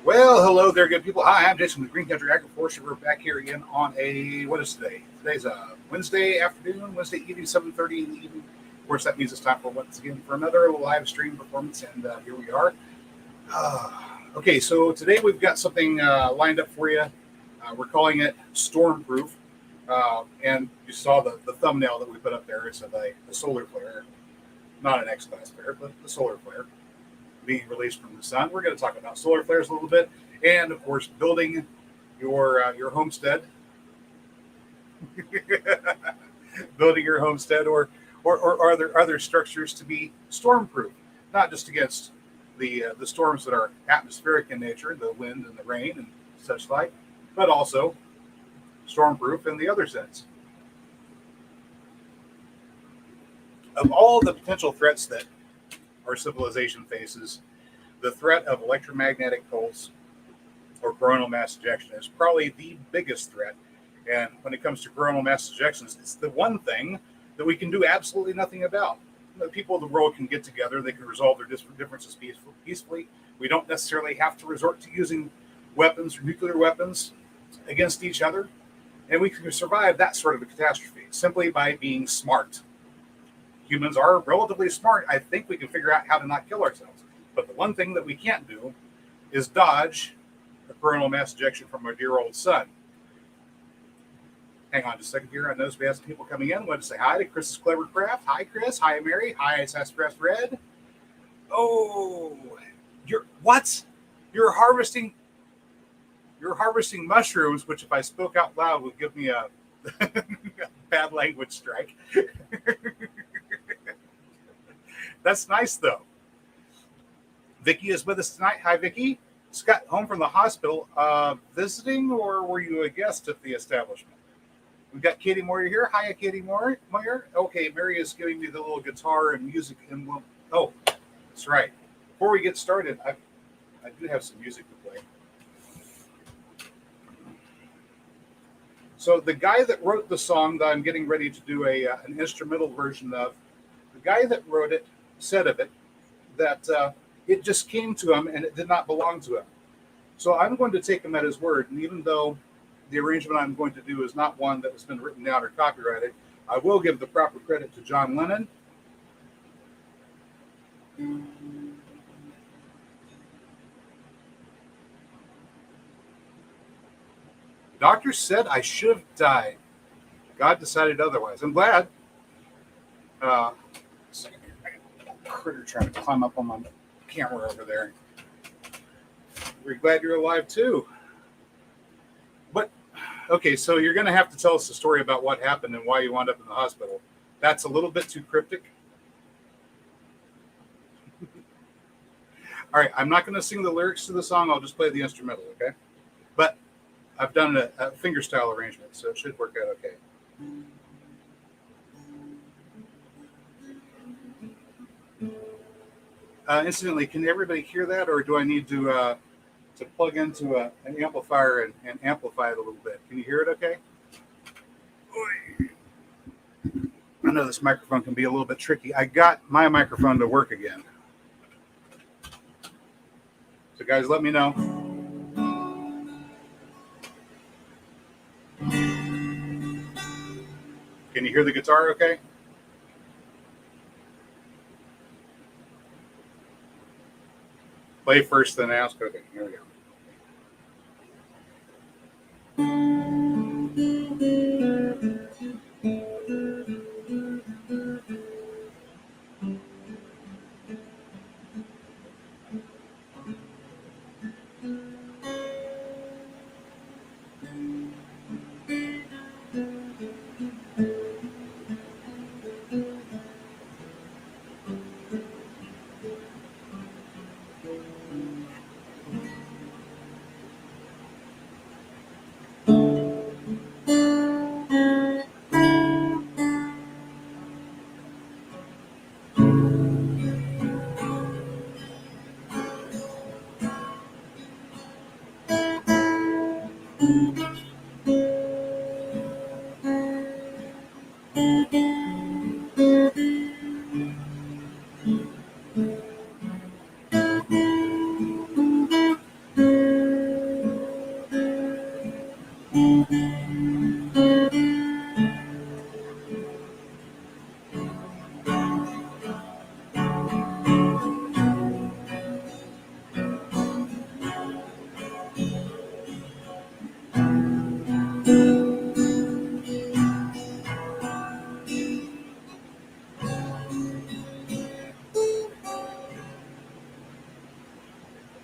Well, hello there, good people. Hi, I'm Jason with Green Country Agriforestry. We're back here again on what is today? Today's Wednesday afternoon, Wednesday evening, 7:30 in the evening. Of course, that means it's time for once again for another live stream performance, and here we are. Okay, so today we've got something lined up for you. We're calling it Stormproof, and you saw the thumbnail that we put up there. It's the solar flare, not an X-class flare, but the solar flare being released from the sun. We're going to talk about solar flares a little bit, and of course, building your homestead, building your homestead, or other structures to be stormproof, not just against the storms that are atmospheric in nature, the wind and the rain and such like, but also stormproof in the other sense. Of all the potential threats that our civilization faces, the threat of electromagnetic pulse or coronal mass ejection is probably the biggest threat. And when it comes to coronal mass ejections, it's the one thing that we can do absolutely nothing about. The people of the world can get together, they can resolve their differences peacefully. We don't necessarily have to resort to using weapons or nuclear weapons against each other. And we can survive that sort of a catastrophe simply by being smart. Humans are relatively smart. I think we can figure out how to not kill ourselves. But the one thing that we can't do is dodge a coronal mass ejection from our dear old sun. Hang on just a second here. I noticed we have some people coming in. I want to say hi to Chris's Clever Craft. Hi, Chris. Hi, Mary. Hi, Sassafras Red. Oh, You're harvesting mushrooms, which if I spoke out loud would give me a bad language strike. That's nice, though. Vicky is with us tonight. Hi, Vicky. Just got home from the hospital. Visiting, or were you a guest at the establishment? We've got Katie Moyer here. Hi, Katie Moyer. Okay, Mary is giving me the little guitar and music. And that's right. Before we get started, I do have some music to play. So the guy that wrote the song that I'm getting ready to do an instrumental version of, the guy that wrote it said of it that it just came to him and it did not belong to him. So I'm going to take him at his word. And even though the arrangement I'm going to do is not one that has been written down or copyrighted, I will give the proper credit to John Lennon. Doctors said I should have died. God decided otherwise. I'm glad. Second here. I got a critter trying to climb up on my camera over there. We're glad you're alive too. But okay, so you're going to have to tell us the story about what happened and why you wound up in the hospital. That's a little bit too cryptic. All right, I'm not going to sing the lyrics to the song. I'll just play the instrumental, okay? But I've done a fingerstyle arrangement, so it should work out okay. Incidentally, can everybody hear that, or do I need to plug into an amplifier and amplify it a little bit? Can you hear it okay? I know this microphone can be a little bit tricky. I got my microphone to work again. So guys, let me know. Can you hear the guitar okay? Play first, then ask. Okay, here we go.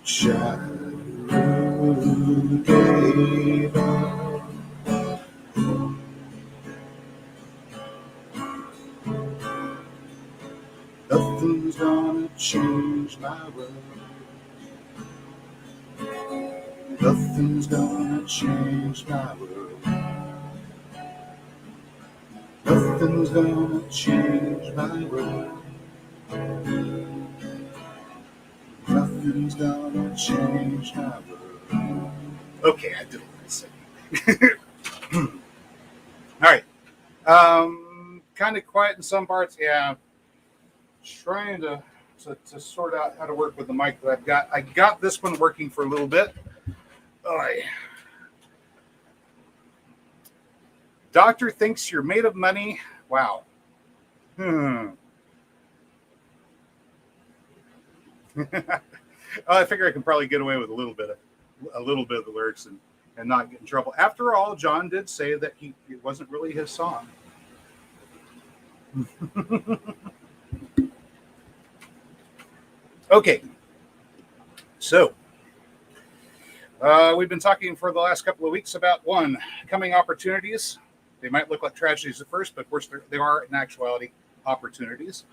shadow gave up. Nothing's gonna change my world. Nothing's gonna change my world. Nothing's gonna change my world. Nothing's gonna change my world. Okay, I did a little singing. All right. Kind of quiet in some parts. Yeah. Trying to sort out how to work with the mic that I've got. I got this one working for a little bit. Doctor thinks you're made of money. Wow. I figure I can probably get away with a little bit of the lyrics and not get in trouble. After all, John did say that it wasn't really his song. Okay. So we've been talking for the last couple of weeks about coming opportunities. They might look like tragedies at first, but of course they are in actuality opportunities.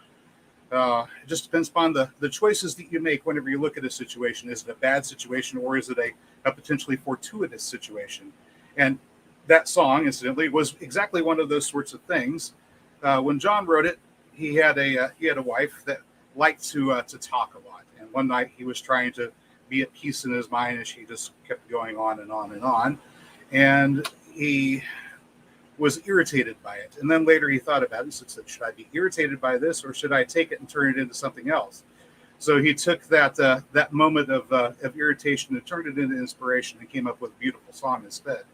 It just depends upon the choices that you make whenever you look at a situation. Is it a bad situation, or is it a potentially fortuitous situation? And that song, incidentally, was exactly one of those sorts of things. When John wrote it, he had a wife that liked to talk a lot. And one night he was trying to be at peace in his mind, and she just kept going on and on and on. And he was irritated by it. And then later he thought about it and said, should I be irritated by this, or should I take it and turn it into something else? So he took that moment of irritation and turned it into inspiration and came up with a beautiful song instead.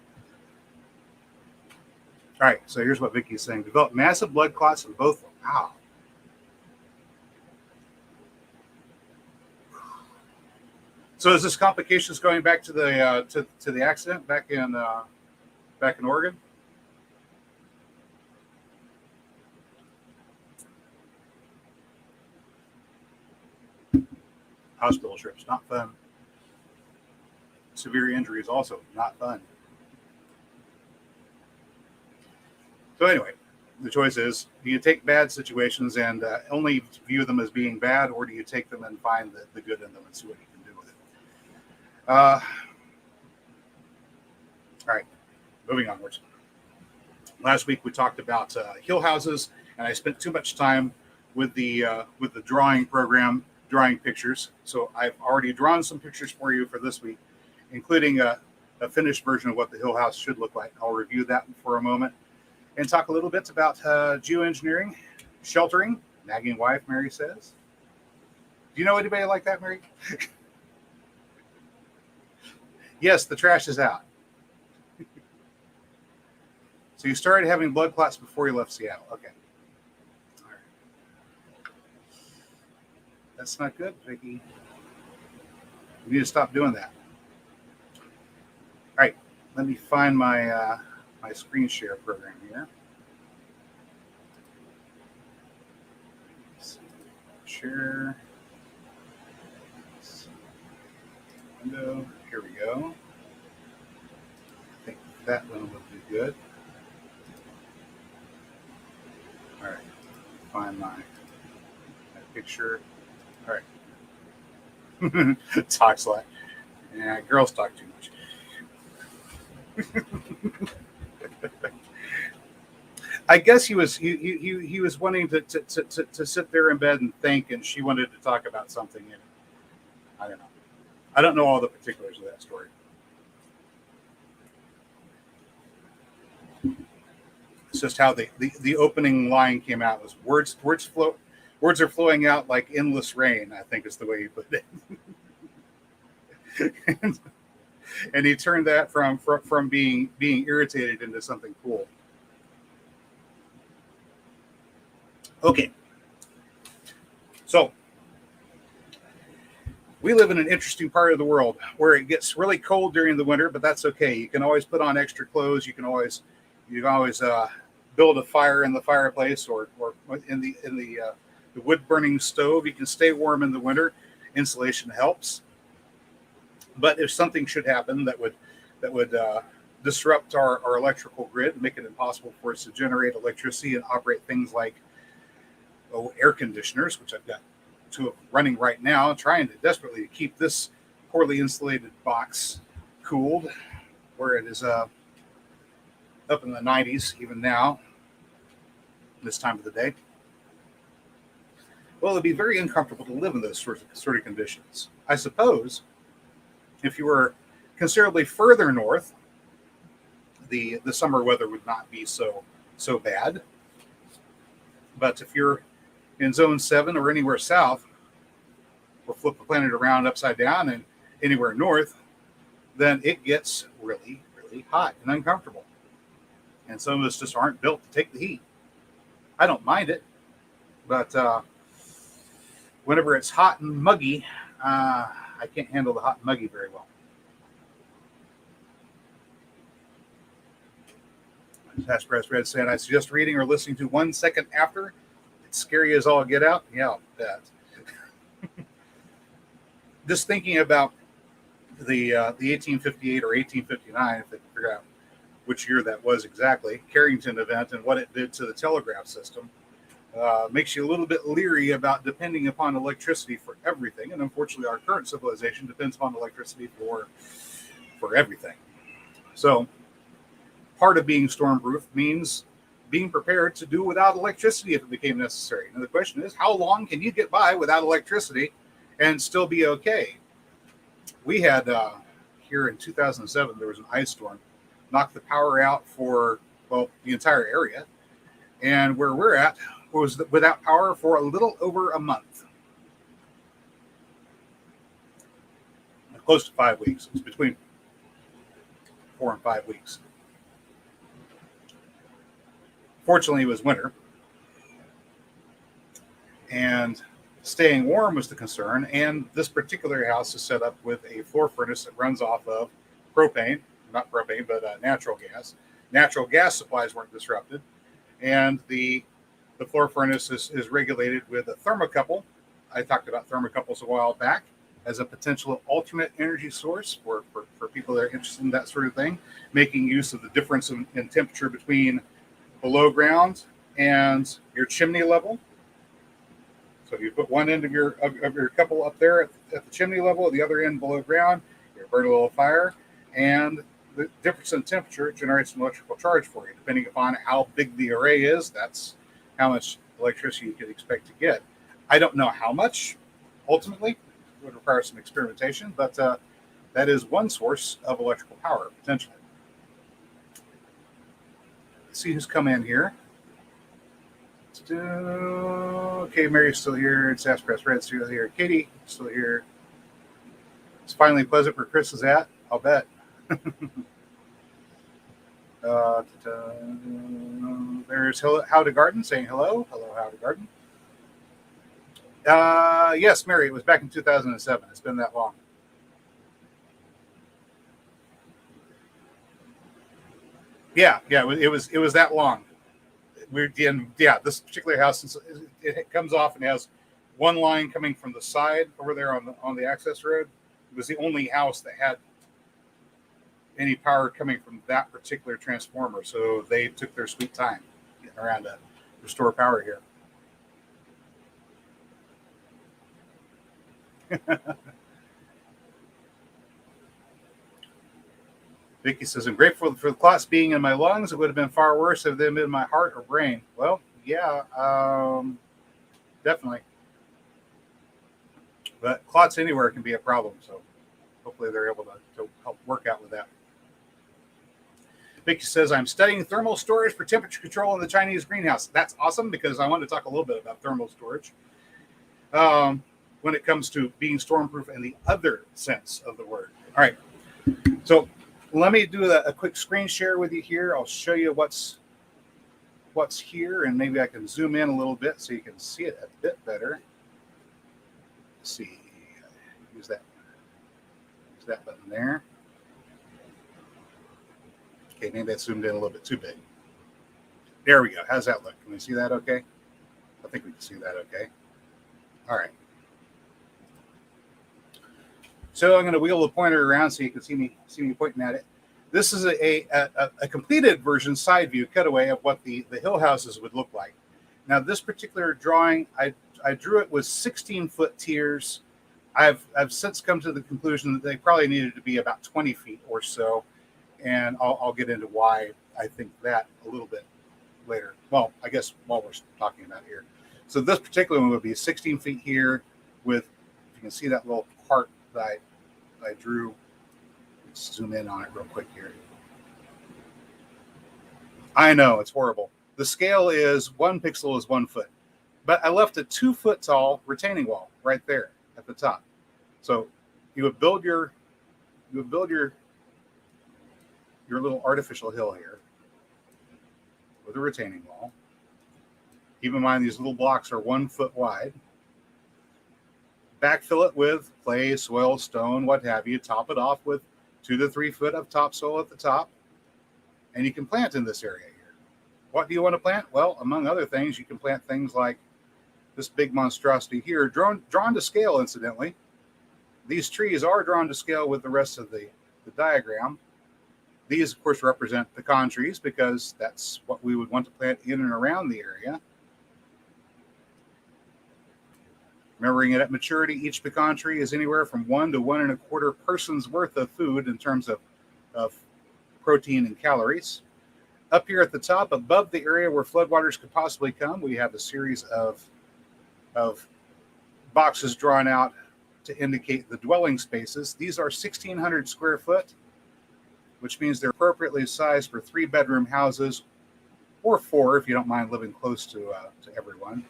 All right, so here's what Vicky's saying. Developed massive blood clots in both. Wow. So is this complications going back to the to the accident back in Oregon? Hospital trips, not fun. Severe injuries, also not fun. So anyway, the choice is: do you take bad situations and only view them as being bad, or do you take them and find the good in them and see what you can do with it? All right, moving onwards. Last week we talked about hill houses, and I spent too much time with the drawing program, drawing pictures. So I've already drawn some pictures for you for this week, including a finished version of what the hill house should look like. I'll review that for a moment and talk a little bit about geoengineering, sheltering. Nagging wife, Mary says. Do you know anybody like that, Mary? Yes, the trash is out. So you started having blood clots before you left Seattle. Okay. All right. That's not good, Vicky. You need to stop doing that. All right. Let me find my my screen share program here. Share. Window. Here we go. I think that one would be good. All right. Find my picture. All right. Talks a lot. Yeah, girls talk too much. I guess he was wanting to sit there in bed and think, and she wanted to talk about something. And I don't know. I don't know all the particulars of that story. It's just how the opening line came out was words are flowing out like endless rain, I think is the way he put it. and he turned that from being irritated into something cool. Okay. So we live in an interesting part of the world where it gets really cold during the winter, but that's okay. You can always put on extra clothes. You can always build a fire in the fireplace or in the wood burning stove. You can stay warm in the winter. Insulation helps. But if something should happen that would disrupt our electrical grid, make it impossible for us to generate electricity and operate things like air conditioners, which I've got two of running right now, trying to desperately keep this poorly insulated box cooled, where it is up in the 90s even now, this time of the day. Well, it'd be very uncomfortable to live in those sort of conditions. I suppose if you were considerably further north, the summer weather would not be so bad. But if you're in Zone 7 or anywhere south, or flip the planet around upside down and anywhere north, then it gets really, really hot and uncomfortable. And some of us just aren't built to take the heat. I don't mind it, but whenever it's hot and muggy, I can't handle the hot and muggy very well. Hash Press Red said, I suggest reading or listening to 1 second after. It's scary as all get out. Yeah, I'll bet. Just thinking about the 1858 or 1859, if they can figure out which year that was exactly, Carrington event and what it did to the telegraph system, makes you a little bit leery about depending upon electricity for everything. And unfortunately, our current civilization depends upon electricity for everything. So part of being stormproof means being prepared to do without electricity if it became necessary. And the question is, how long can you get by without electricity and still be okay? We had, here in 2007, there was an ice storm, knocked the power out for, the entire area. And where we're at was without power for a little over a month. Close to 5 weeks. It was between 4 and 5 weeks. Fortunately, it was winter. And staying warm was the concern. And this particular house is set up with a floor furnace that runs off of propane, not propane, but natural gas. Natural gas supplies weren't disrupted. And the floor furnace is regulated with a thermocouple. I talked about thermocouples a while back as a potential alternate energy source for people that are interested in that sort of thing, making use of the difference in temperature between below ground and your chimney level. So you put one end of your couple up there at the chimney level, at the other end below ground, you burn a little fire, and the difference in temperature generates an electrical charge for you. Depending upon how big the array is, that's how much electricity you could expect to get. I don't know how much, ultimately. It would require some experimentation, but that is one source of electrical power, potentially. Let's see who's come in here. Okay, Mary's still here. It's Ask Press Red's still here. Katie, still here. It's finally pleasant where Chris is at. I'll bet. There's How to Garden saying hello. Hello, How to Garden. Yes, Mary, it was back in 2007. It's been that long. Yeah, it was that long. This particular house, it comes off and has one line coming from the side over there on the access road. It was the only house that had any power coming from that particular transformer, so they took their sweet time getting around to restore power here. Vicky says, I'm grateful for the clots being in my lungs. It would have been far worse if they'd been in my heart or brain. Well, yeah, definitely. But clots anywhere can be a problem, so hopefully they're able to help work out with that. Vicky says, I'm studying thermal storage for temperature control in the Chinese greenhouse. That's awesome, because I want to talk a little bit about thermal storage when it comes to being stormproof in the other sense of the word. All right. So let me do a quick screen share with you here. I'll show you what's here, and maybe I can zoom in a little bit so you can see it a bit better. Let's see. Use that button there. Okay, maybe that zoomed in a little bit too big. There we go. How's that look? Can we see that okay? I think we can see that okay. All right. So I'm going to wheel the pointer around so you can see me pointing at it. This is a completed version side view cutaway of what the hill houses would look like. Now, this particular drawing, I drew it with 16-foot tiers. I've since come to the conclusion that they probably needed to be about 20 feet or so, and I'll get into why I think that a little bit later. Well, I guess while we're talking about here. So this particular one would be 16 feet here with, if you can see that little part that I drew. Let's zoom in on it real quick here. I know, it's horrible. The scale is 1 pixel is 1 foot. But I left a 2 foot tall retaining wall right there at the top. So you would build your little artificial hill here with a retaining wall. Keep in mind these little blocks are 1 foot wide. Backfill it with clay, soil, stone, what have you. Top it off with 2 to 3 foot of topsoil at the top. And you can plant in this area here. What do you want to plant? Well, among other things, you can plant things like this big monstrosity here, drawn to scale, incidentally. These trees are drawn to scale with the rest of the diagram. These, of course, represent pecan trees because that's what we would want to plant in and around the area. Remembering that at maturity, each pecan tree is anywhere from 1 to 1 1/4 persons worth of food in terms of protein and calories. Up here at the top, above the area where floodwaters could possibly come, we have a series of boxes drawn out to indicate the dwelling spaces. These are 1,600 square foot, which means they're appropriately sized for 3-bedroom houses, or 4 if you don't mind living close to everyone.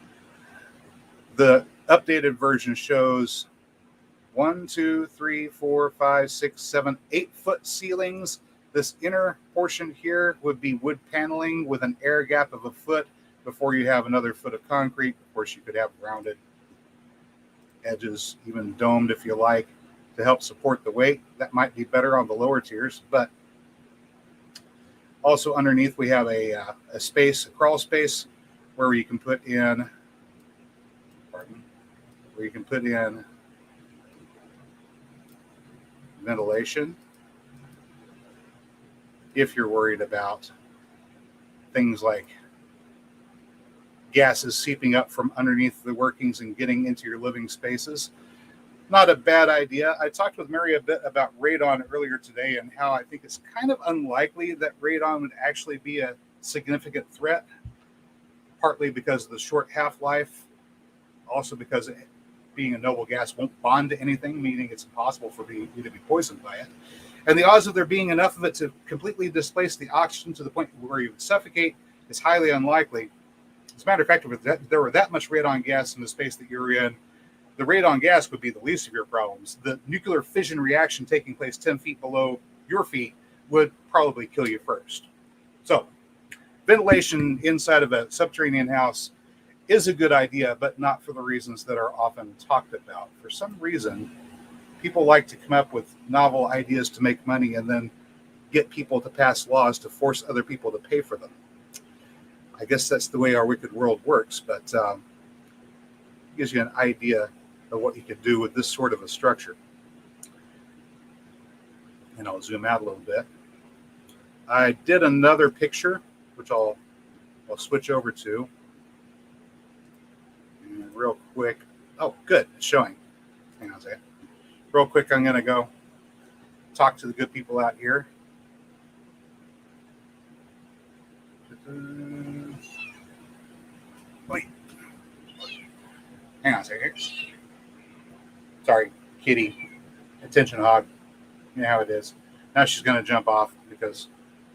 The updated version shows 1, 2, 3, 4, 5, 6, 7, 8 foot ceilings. This inner portion here would be wood paneling with an air gap of 1 foot before you have another foot of concrete. Of course, you could have rounded edges, even domed if you like, to help support the weight. That might be better on the lower tiers, but also underneath we have a crawl space where you can put in ventilation if you're worried about things like gases seeping up from underneath the workings and getting into your living spaces. Not a bad idea. I talked with Mary a bit about radon earlier today and how I think it's kind of unlikely that radon would actually be a significant threat, partly because of the short half-life, also because being a noble gas won't bond to anything, meaning it's impossible for you to be poisoned by it. And the odds of there being enough of it to completely displace the oxygen to the point where you would suffocate is highly unlikely. As a matter of fact, if there were that much radon gas in the space that you're in, the radon gas would be the least of your problems. The nuclear fission reaction taking place 10 feet below your feet would probably kill you first. So, ventilation inside of a subterranean house is a good idea, but not for the reasons that are often talked about. For some reason, people like to come up with novel ideas to make money and then get people to pass laws to force other people to pay for them. I guess that's the way our wicked world works, but it gives you an idea of what you could do with this sort of a structure. And I'll zoom out a little bit. I did another picture, which I'll switch over to. And real quick. Oh, good. It's showing. Hang on a second. Real quick, I'm going to go talk to the good people out here. Wait. Hang on a second. Sorry, kitty. Attention hog. You know how it is. Now she's going to jump off because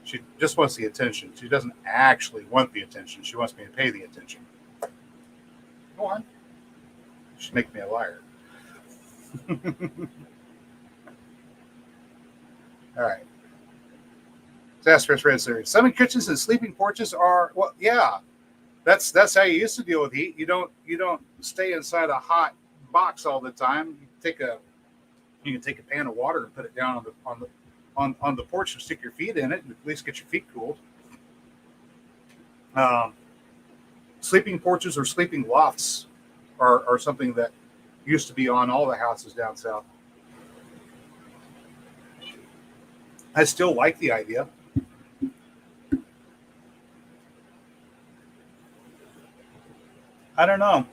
she just wants the attention. She doesn't actually want the attention. She wants me to pay the attention. Go on. She's making me a liar. All right. Sassafras Red Series. Some kitchens and sleeping porches are, well, yeah. That's how you used to deal with heat. You don't stay inside a hot box all the time. You can take a pan of water and put it down on the porch and stick your feet in it and at least get your feet cooled. Sleeping porches or sleeping lofts are something that used to be on all the houses down south. I still like the idea. I don't know.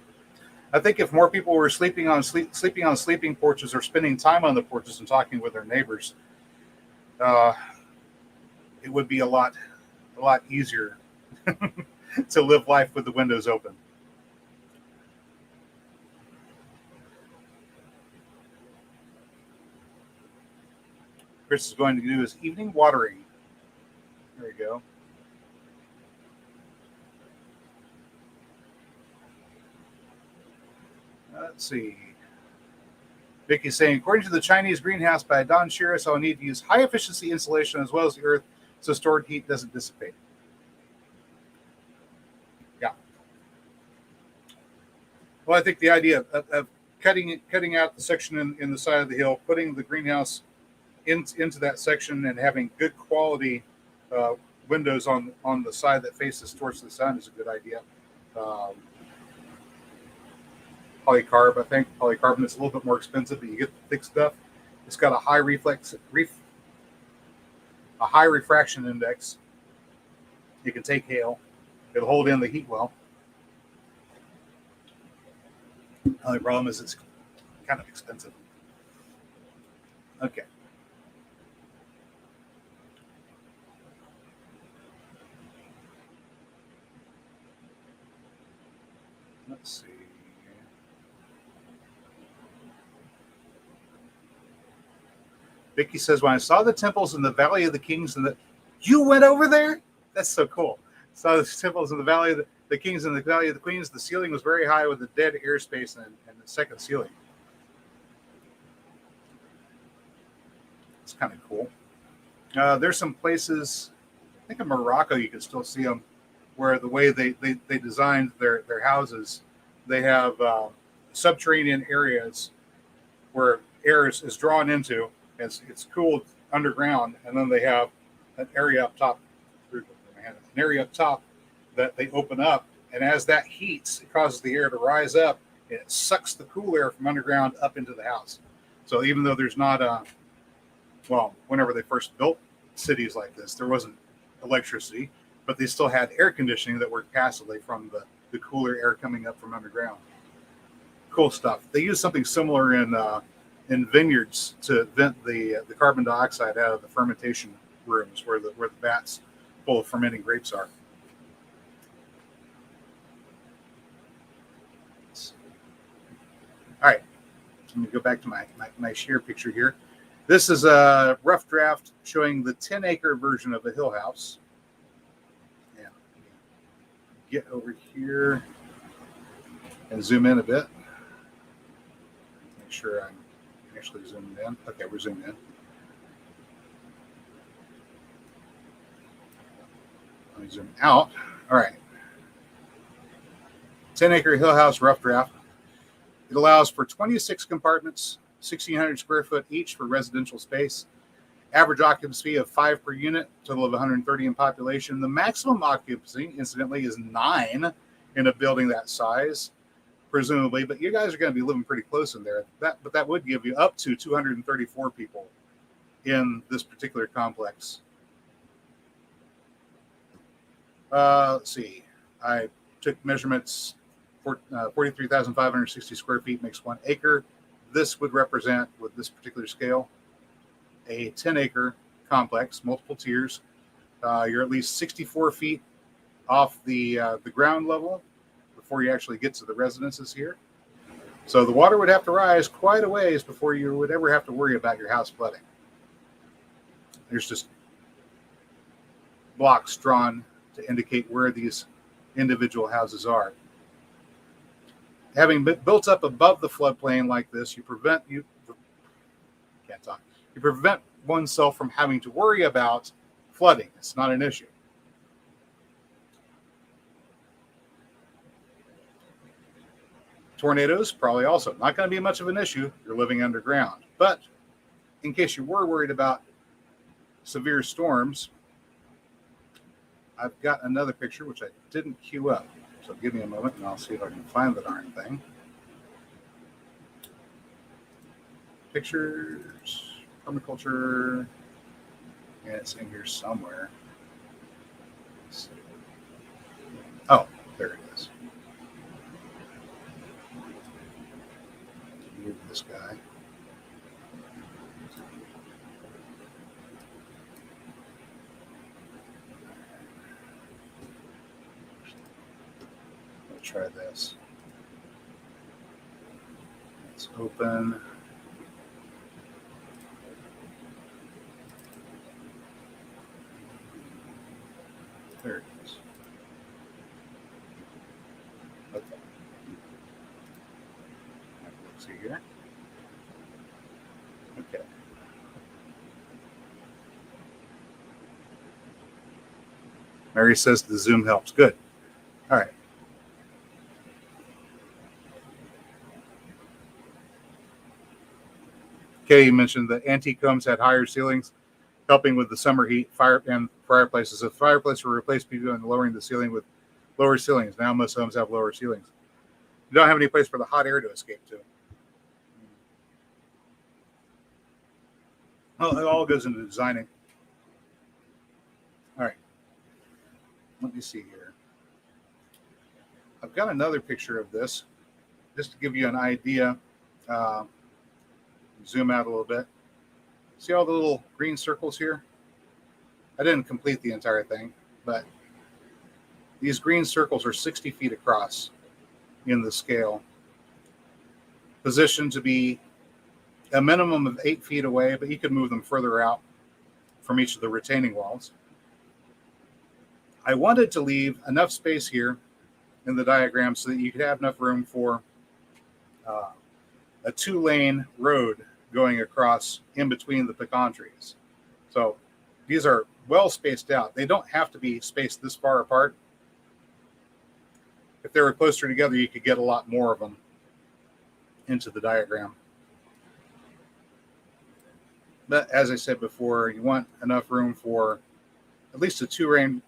I think if more people were sleeping on sleeping porches or spending time on the porches and talking with their neighbors, uh, it would be a lot easier to live life with the windows open. Chris is going to do his evening watering. There you go. Let's see. Vicky's saying, according to the Chinese greenhouse by Don Shiras, I'll need to use high efficiency insulation as well as the earth so stored heat doesn't dissipate. Yeah. Well, I think the idea of cutting out the section in the side of the hill, putting the greenhouse into that section and having good quality windows on the side that faces towards the sun is a good idea. Polycarb, I think. Polycarbonate is a little bit more expensive, but you get the thick stuff. It's got a high refraction index. You can take hail. It'll hold in the heat well. The only problem is it's kind of expensive. Okay. Let's see. Vicky says, when I saw the temples in the Valley of the Kings and you went over there? That's so cool. Saw the temples in the Valley of the Kings and the Valley of the Queens. The ceiling was very high with a dead airspace and the second ceiling. It's kind of cool. There's some places, I think in Morocco, you can still see them, where the way they designed their houses, they have subterranean areas where air is drawn into. It's cooled underground, and then they have an area up top. That they open up, and as that heats, it causes the air to rise up, and it sucks the cool air from underground up into the house. So even though there's not whenever they first built cities like this, there wasn't electricity, but they still had air conditioning that worked passively from the cooler air coming up from underground. Cool stuff. They use something similar in vineyards to vent the carbon dioxide out of the fermentation rooms where the vats full of fermenting grapes are. All right, let me go back to my share picture here. This is a rough draft showing the 10-acre version of a hill house. Yeah, get over here and zoom in a bit. Make sure I'm actually zoomed in. Okay, we're zoomed in. Let me zoom out. All right. 10-acre hill house rough draft. It allows for 26 compartments, 1,600 square foot each for residential space. Average occupancy of 5 per unit, total of 130 in population. The maximum occupancy, incidentally, is 9 in a building that size, presumably. But you guys are going to be living pretty close in there. But that would give you up to 234 people in this particular complex. Let's see. I took measurements. 43,560 square feet makes 1 acre. This would represent, with this particular scale, a 10-acre complex, multiple tiers. You're at least 64 feet off the ground level before you actually get to the residences here. So the water would have to rise quite a ways before you would ever have to worry about your house flooding. There's just blocks drawn to indicate where these individual houses are. Having built up above the floodplain like this, you prevent oneself from having to worry about flooding. It's not an issue. Tornadoes, probably also not going to be much of an issue. You're living underground. But in case you were worried about severe storms, I've got another picture which I didn't queue up. So give me a moment and I'll see if I can find the darn thing. Pictures, permaculture. And it's in here somewhere. Let's see. Oh, there it is. Move this guy. Let's try this. Let's open. There it is. Okay. Let's see here. Okay. Mary says the Zoom helps. Good. All right. Katie mentioned that antique homes had higher ceilings, helping with the summer heat. Fireplaces. If fireplaces were replaced, people and lowering the ceiling with lower ceilings. Now most homes have lower ceilings. You don't have any place for the hot air to escape to. Well, it all goes into designing. All right. Let me see here. I've got another picture of this, just to give you an idea. Zoom out a little bit. See all the little green circles here? I didn't complete the entire thing, but these green circles are 60 feet across in the scale, positioned to be a minimum of 8 feet away, but you could move them further out from each of the retaining walls. I wanted to leave enough space here in the diagram so that you could have enough room for a 2-lane road going across in between the pecan trees. So these are well spaced out. They don't have to be spaced this far apart. If they were closer together, you could get a lot more of them into the diagram. But as I said before, you want enough room for at least a two-lane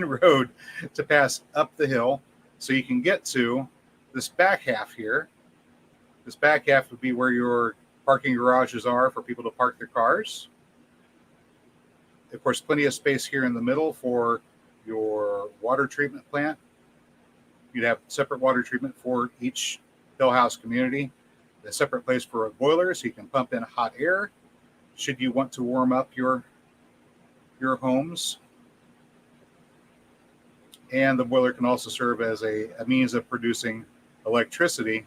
road to pass up the hill so you can get to this back half here. This back half would be where your parking garages are for people to park their cars. Of course, plenty of space here in the middle for your water treatment plant. You'd have separate water treatment for each hill house community. A separate place for a boiler so you can pump in hot air should you want to warm up your homes. And the boiler can also serve as a means of producing electricity.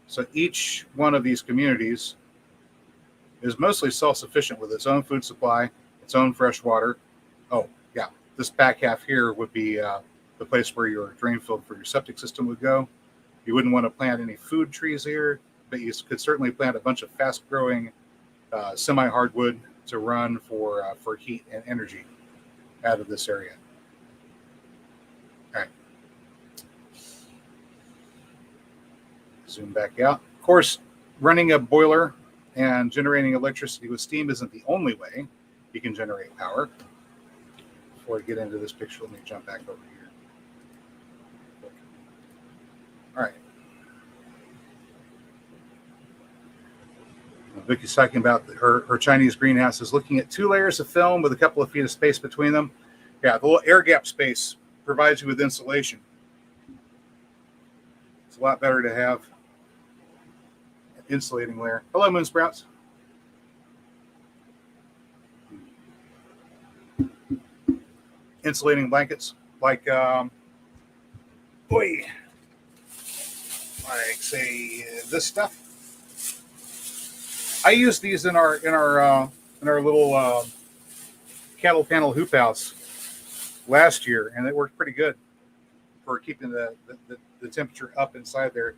So each one of these communities is mostly self-sufficient with its own food supply, its own fresh water. Oh, yeah, this back half here would be the place where your drain field for your septic system would go. You wouldn't want to plant any food trees here, but you could certainly plant a bunch of fast-growing semi-hardwood to run for heat and energy out of this area. All right. Zoom back out. Of course, running a boiler and generating electricity with steam isn't the only way you can generate power. Before I get into this picture, let me jump back over here. All right. Vicky's talking about her Chinese greenhouses, looking at 2 layers of film with a couple of feet of space between them. Yeah, the little air gap space provides you with insulation. It's a lot better to have an insulating layer. Hello, Moon Sprouts. Insulating blankets, like say this stuff. I used these in our little cattle panel hoop house last year, and it worked pretty good for keeping the temperature up inside there.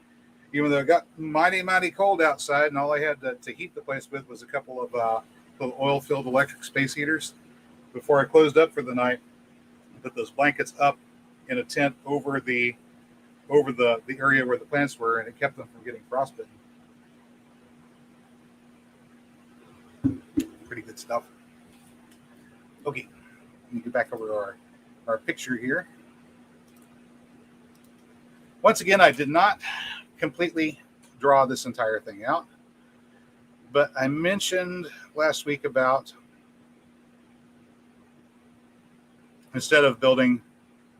Even though it got mighty cold outside, and all I had to heat the place with was a couple of little oil-filled electric space heaters. Before I closed up for the night, I put those blankets up in a tent over the area where the plants were, and it kept them from getting frostbitten. Pretty good stuff. Okay, let me get back over to our picture here. Once again, I did not completely draw this entire thing out. But I mentioned last week about instead of building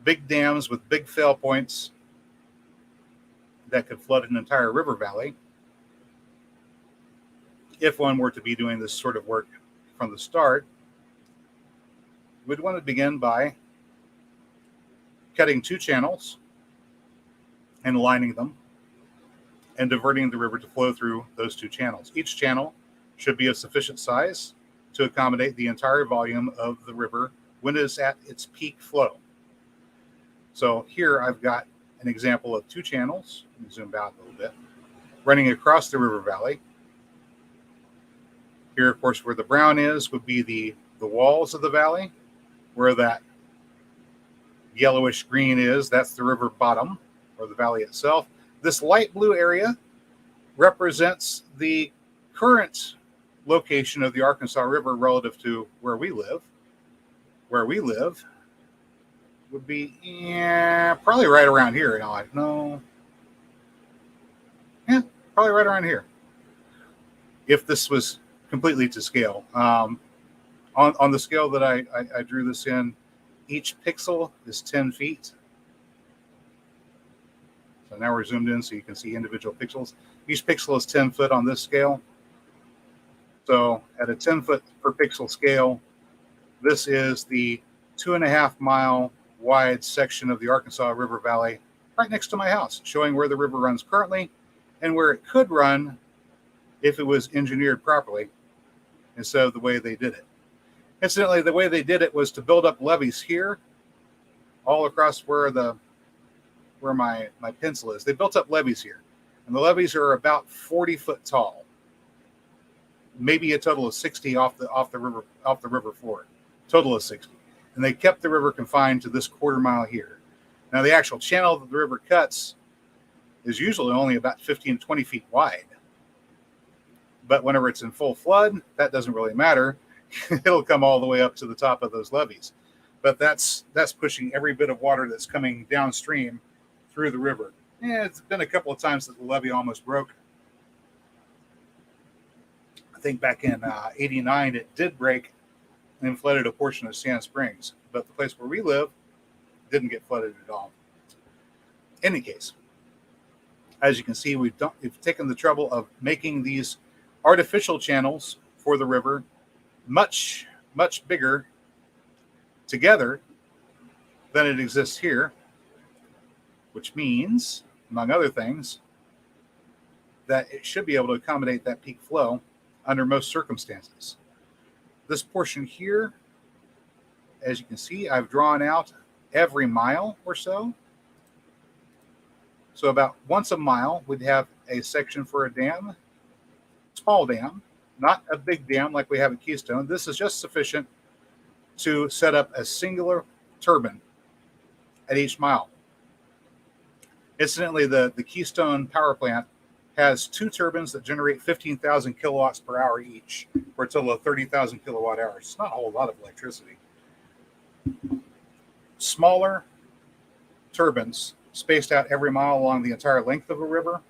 big dams with big fail points that could flood an entire river valley, if one were to be doing this sort of work from the start, we'd want to begin by cutting 2 channels and aligning them and diverting the river to flow through those 2 channels. Each channel should be of sufficient size to accommodate the entire volume of the river when it is at its peak flow. So here I've got an example of 2 channels. Let me zoom out a little bit. Running across the river valley. Here, of course, where the brown is would be the walls of the valley. Where that yellowish green is, that's the river bottom or the valley itself. This light blue area represents the current location of the Arkansas River relative to where we live. Where we live would be probably right around here. Probably right around here. If this was completely to scale. On the scale that I drew this in, each pixel is 10 feet. So now we're zoomed in so you can see individual pixels. Each pixel is 10 foot on this scale. So at a 10 foot per pixel scale, this is the 2.5 mile wide section of the Arkansas River Valley right next to my house, showing where the river runs currently and where it could run if it was engineered properly instead of the way they did it. Incidentally, the way they did it was to build up levees here all across where my pencil is. They built up levees here, and the levees are about 40 foot tall, maybe a total of 60 off the river floor, total of 60. And they kept the river confined to this 1/4 mile here. Now the actual channel that the river cuts is usually only about 15 to 20 feet wide. But whenever it's in full flood, that doesn't really matter. It'll come all the way up to the top of those levees. But that's pushing every bit of water that's coming downstream through the river. It's been a couple of times that the levee almost broke. I think back in '89 it did break and flooded a portion of Sand Springs. But the place where we live didn't get flooded at all. In any case, as you can see, we've taken the trouble of making these artificial channels for the river much, much bigger together than it exists here, which means, among other things, that it should be able to accommodate that peak flow under most circumstances. This portion here, as you can see, I've drawn out every mile or so. So about once a mile, we'd have a section for a dam, small dam, not a big dam like we have at Keystone. This is just sufficient to set up a singular turbine at each mile. Incidentally, the Keystone power plant has 2 turbines that generate 15,000 kilowatts per hour each, for a total of 30,000 kilowatt hours. It's not a whole lot of electricity. Smaller turbines spaced out every mile along the entire length of a river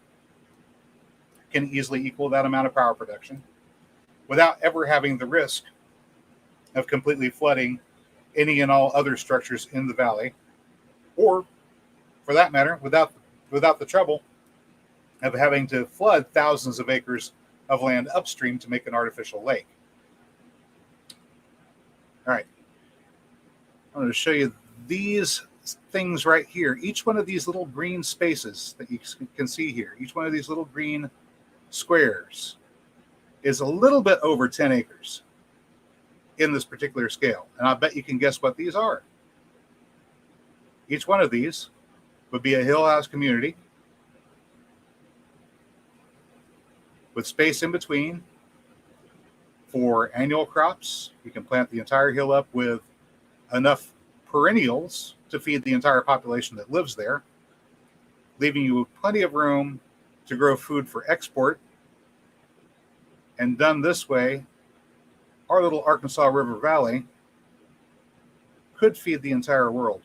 can easily equal that amount of power production without ever having the risk of completely flooding any and all other structures in the valley, or for that matter, without the trouble of having to flood thousands of acres of land upstream to make an artificial lake. All right. I'm going to show you these things right here. Each one of these little green spaces that you can see here, each one of these little green squares is a little bit over 10 acres in this particular scale. And I bet you can guess what these are. Each one of these would be a hill house community with space in between for annual crops. You can plant the entire hill up with enough perennials to feed the entire population that lives there, leaving you with plenty of room to grow food for export. And done this way, our little Arkansas River Valley could feed the entire world.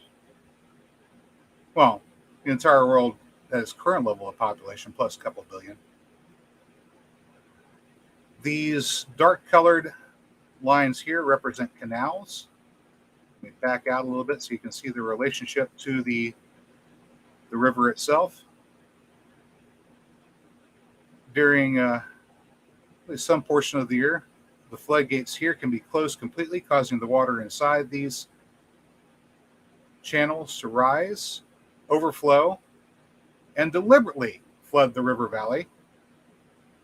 Well, the entire world at its current level of population, plus a couple billion. These dark colored lines here represent canals. Let me back out a little bit so you can see the relationship to the river itself. During some portion of the year, the floodgates here can be closed completely, causing the water inside these channels to rise, overflow, and deliberately flood the river valley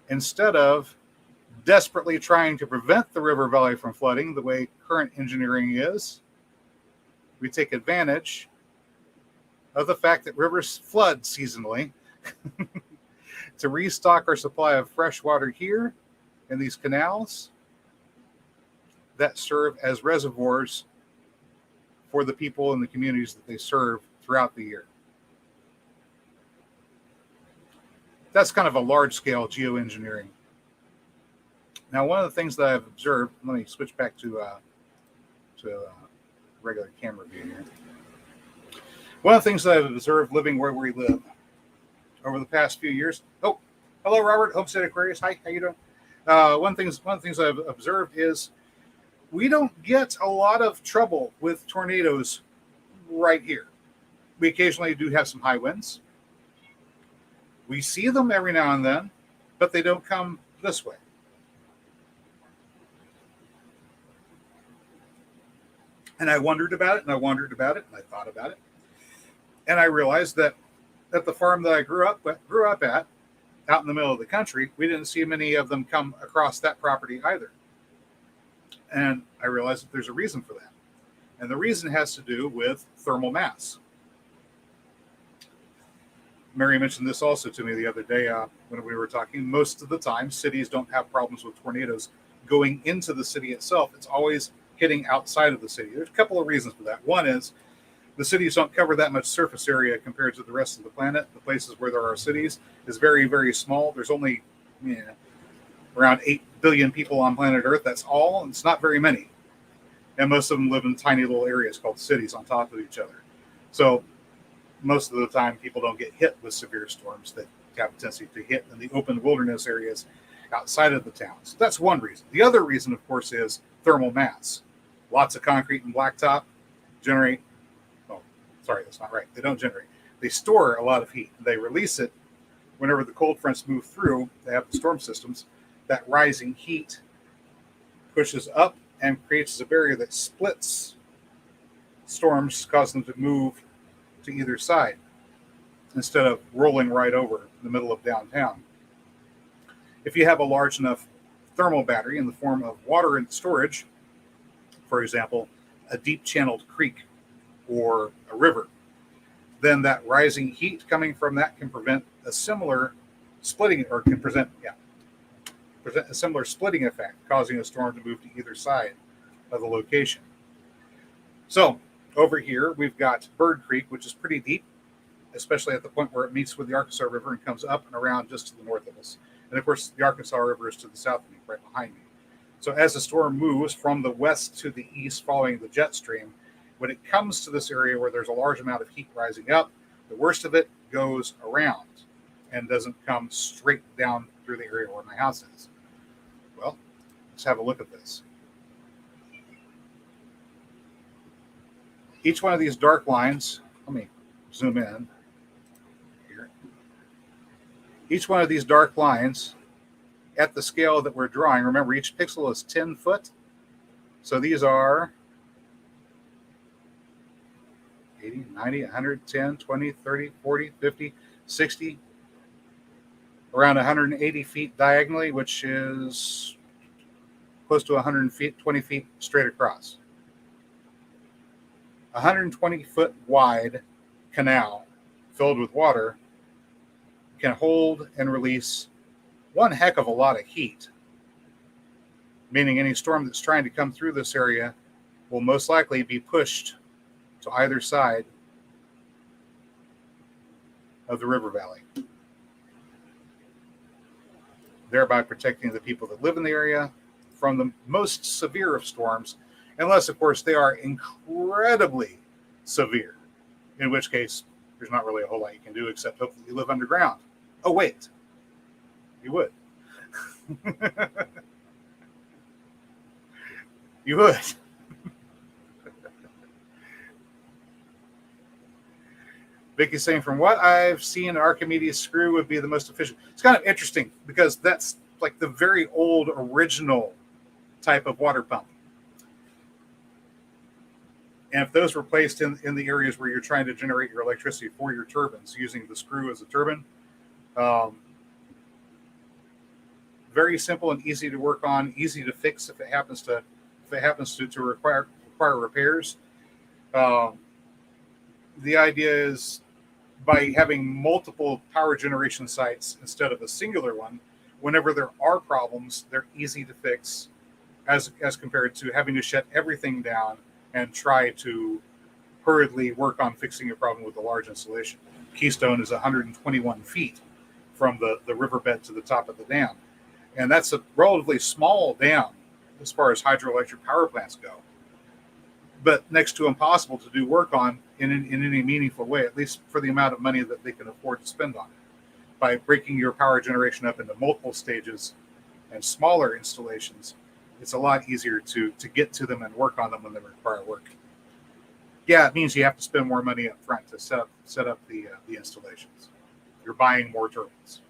instead of desperately trying to prevent the river valley from flooding the way current engineering is. We take advantage of the fact that rivers flood seasonally to restock our supply of fresh water here in these canals that serve as reservoirs for the people and the communities that they serve throughout the year. That's kind of a large-scale geoengineering. Now, one of the things that I've observed, let me switch back to regular camera view here. One of the things that I've observed living where we live over the past few years. Oh, hello, Robert, Homestead Aquarius. Hi, how you doing? One of the things I've observed is we don't get a lot of trouble with tornadoes right here. We occasionally do have some high winds. We see them every now and then, but they don't come this way. And I wondered about it, and I wondered about it, and I thought about it. And I realized that at the farm that I grew up at, out in the middle of the country, we didn't see many of them come across that property either. And I realized that there's a reason for that. And the reason has to do with thermal mass. Mary mentioned this also to me the other day when we were talking. Most of the time, cities don't have problems with tornadoes going into the city itself. It's always hitting outside of the city. There's a couple of reasons for that. One is the cities don't cover that much surface area compared to the rest of the planet. The places where there are cities is very, very small. There's only around 8 billion people on planet Earth. That's all. And it's not very many. And most of them live in tiny little areas called cities on top of each other. So most of the time, people don't get hit with severe storms that have a tendency to hit in the open wilderness areas outside of the towns. That's one reason. The other reason, of course, is thermal mass. Lots of concrete and blacktop generate. Oh, sorry, that's not right. They don't generate. They store a lot of heat. They release it whenever the cold fronts move through. They have the storm systems. That rising heat pushes up and creates a barrier that splits storms, causing them to move to either side instead of rolling right over the middle of downtown. If you have a large enough thermal battery in the form of water in storage, for example, a deep channeled creek or a river, then that rising heat coming from that can prevent a similar splitting, or can present a similar splitting effect, causing a storm to move to either side of the location. So over here, we've got Bird Creek, which is pretty deep, especially at the point where it meets with the Arkansas River and comes up and around just to the north of us. And of course, the Arkansas River is to the south of me, right behind me. So as the storm moves from the west to the east following the jet stream, when it comes to this area where there's a large amount of heat rising up, the worst of it goes around and doesn't come straight down through the area where my house is. Well, let's have a look at this. Each one of these dark lines, let me zoom in here. Each one of these dark lines at the scale that we're drawing, remember each pixel is 10 foot. So these are 80, 90, 110, 20, 30, 40, 50, 60, around 180 feet diagonally, which is close to 120 feet straight across. 120 foot wide canal filled with water can hold and release one heck of a lot of heat, meaning any storm that's trying to come through this area will most likely be pushed to either side of the river valley, thereby protecting the people that live in the area from the most severe of storms, unless, of course, they are incredibly severe, in which case there's not really a whole lot you can do except hopefully you live underground. Oh, wait. You would. You would. Vicky's saying, from what I've seen, an Archimedes screw would be the most efficient. It's kind of interesting because that's like the very old original type of water pump. And if those were placed in the areas where you're trying to generate your electricity for your turbines using the screw as a turbine, very simple and easy to work on, easy to fix if it happens to require repairs. The idea is by having multiple power generation sites instead of a singular one, whenever there are problems, they're easy to fix as compared to having to shut everything down and try to hurriedly work on fixing a problem with a large installation. Keystone is 121 feet from the riverbed to the top of the dam. And that's a relatively small dam as far as hydroelectric power plants go, but next to impossible to do work on in any meaningful way, at least for the amount of money that they can afford to spend on it. By breaking your power generation up into multiple stages and smaller installations, it's a lot easier to get to them and work on them when they require work. Yeah, it means you have to spend more money up front to set up the installations. You're buying more turbines.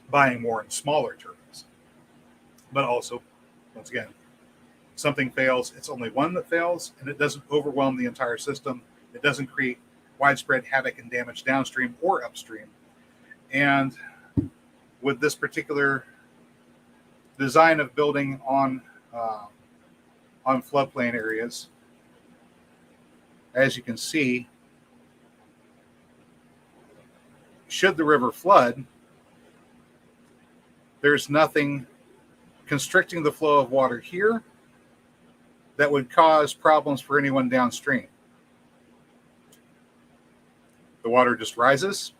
Buying more and smaller turbines. But also, once again, something fails, it's only one that fails, and it doesn't overwhelm the entire system. It doesn't create widespread havoc and damage downstream or upstream. And with this particular design of building on floodplain areas, as you can see, should the river flood, there's nothing constricting the flow of water here that would cause problems for anyone downstream. The water just rises,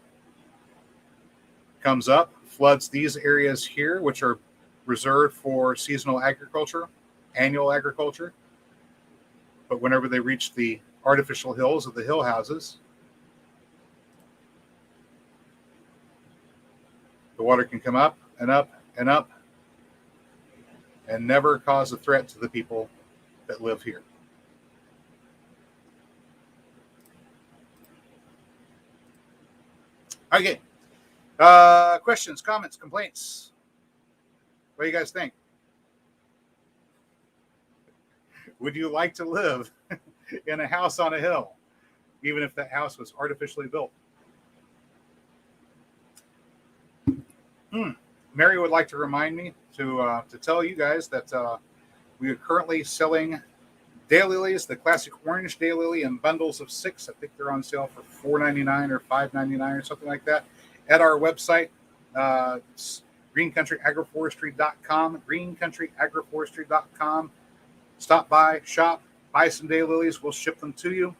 comes up, floods these areas here, which are reserved for seasonal agriculture, annual agriculture. But whenever they reach the artificial hills of the hill houses, the water can come up and up and up and never cause a threat to the people that live here. Okay. Questions, comments, complaints? What do you guys think? Would you like to live in a house on a hill, even if that house was artificially built? Mary would like to remind me to tell you guys that we are currently selling daylilies, the classic orange daylily in bundles of 6. I think they're on sale for $4.99 or $5.99 or something like that at our website, greencountryagroforestry.com, greencountryagroforestry.com. Stop by, shop, buy some daylilies. We'll ship them to you.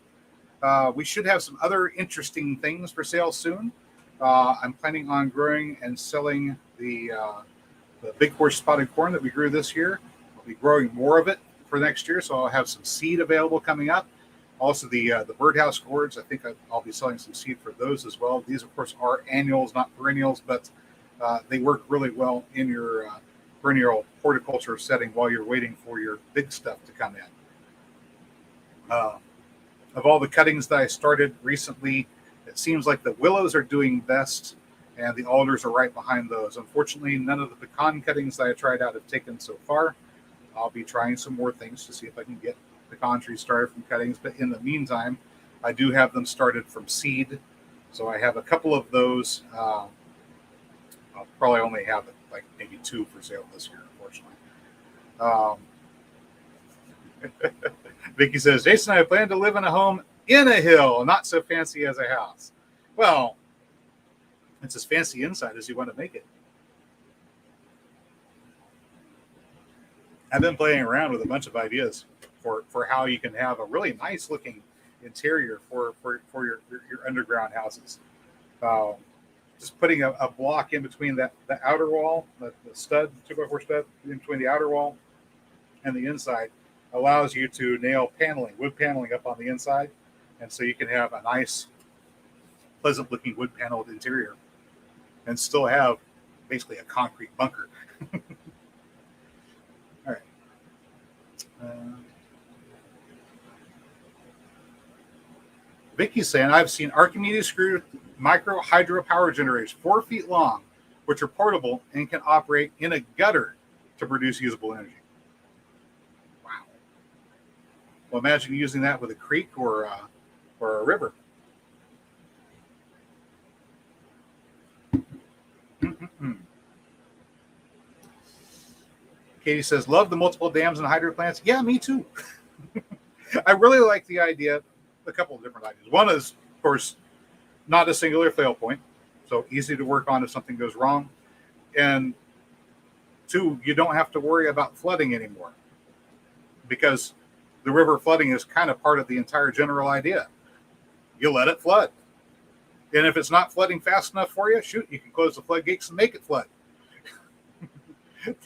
We should have some other interesting things for sale soon. I'm planning on growing and selling the big horse spotted corn that we grew this year. I'll be growing more of it for next year, so I'll have some seed available coming up. Also, the birdhouse gourds, I think I'll be selling some seed for those as well. These, of course, are annuals, not perennials, but they work really well in your perennial horticulture setting while you're waiting for your big stuff to come in. Of all the cuttings that I started recently, it seems like the willows are doing best, and the alders are right behind those. Unfortunately, none of the pecan cuttings that I tried out have taken so far. I'll be trying some more things to see if I can get pecan trees started from cuttings, but in the meantime, I do have them started from seed. So I have a couple of those. I'll probably only have like maybe 2 for sale this year, unfortunately. Vicky says, Jason and I plan to live in a home in a hill, not so fancy as a house. Well, it's as fancy inside as you want to make it. I've been playing around with a bunch of ideas for how you can have a really nice looking interior for your underground houses. Just putting a block in between the outer wall, the stud, 2x4 stud, in between the outer wall and the inside allows you to nail wood paneling up on the inside. And so you can have a nice, pleasant looking wood paneled interior and still have basically a concrete bunker. Uh, Vicky's saying, I've seen Archimedes screw micro hydro power generators 4 feet long, which are portable and can operate in a gutter to produce usable energy. Wow. Well, imagine using that with a creek or a river. Katie says, love the multiple dams and hydro plants. Yeah, me too. I really like the idea, a couple of different ideas. One is, of course, not a singular fail point, so easy to work on if something goes wrong. And two, you don't have to worry about flooding anymore because the river flooding is kind of part of the entire general idea. You let it flood. And if it's not flooding fast enough for you, shoot, you can close the floodgates and make it flood.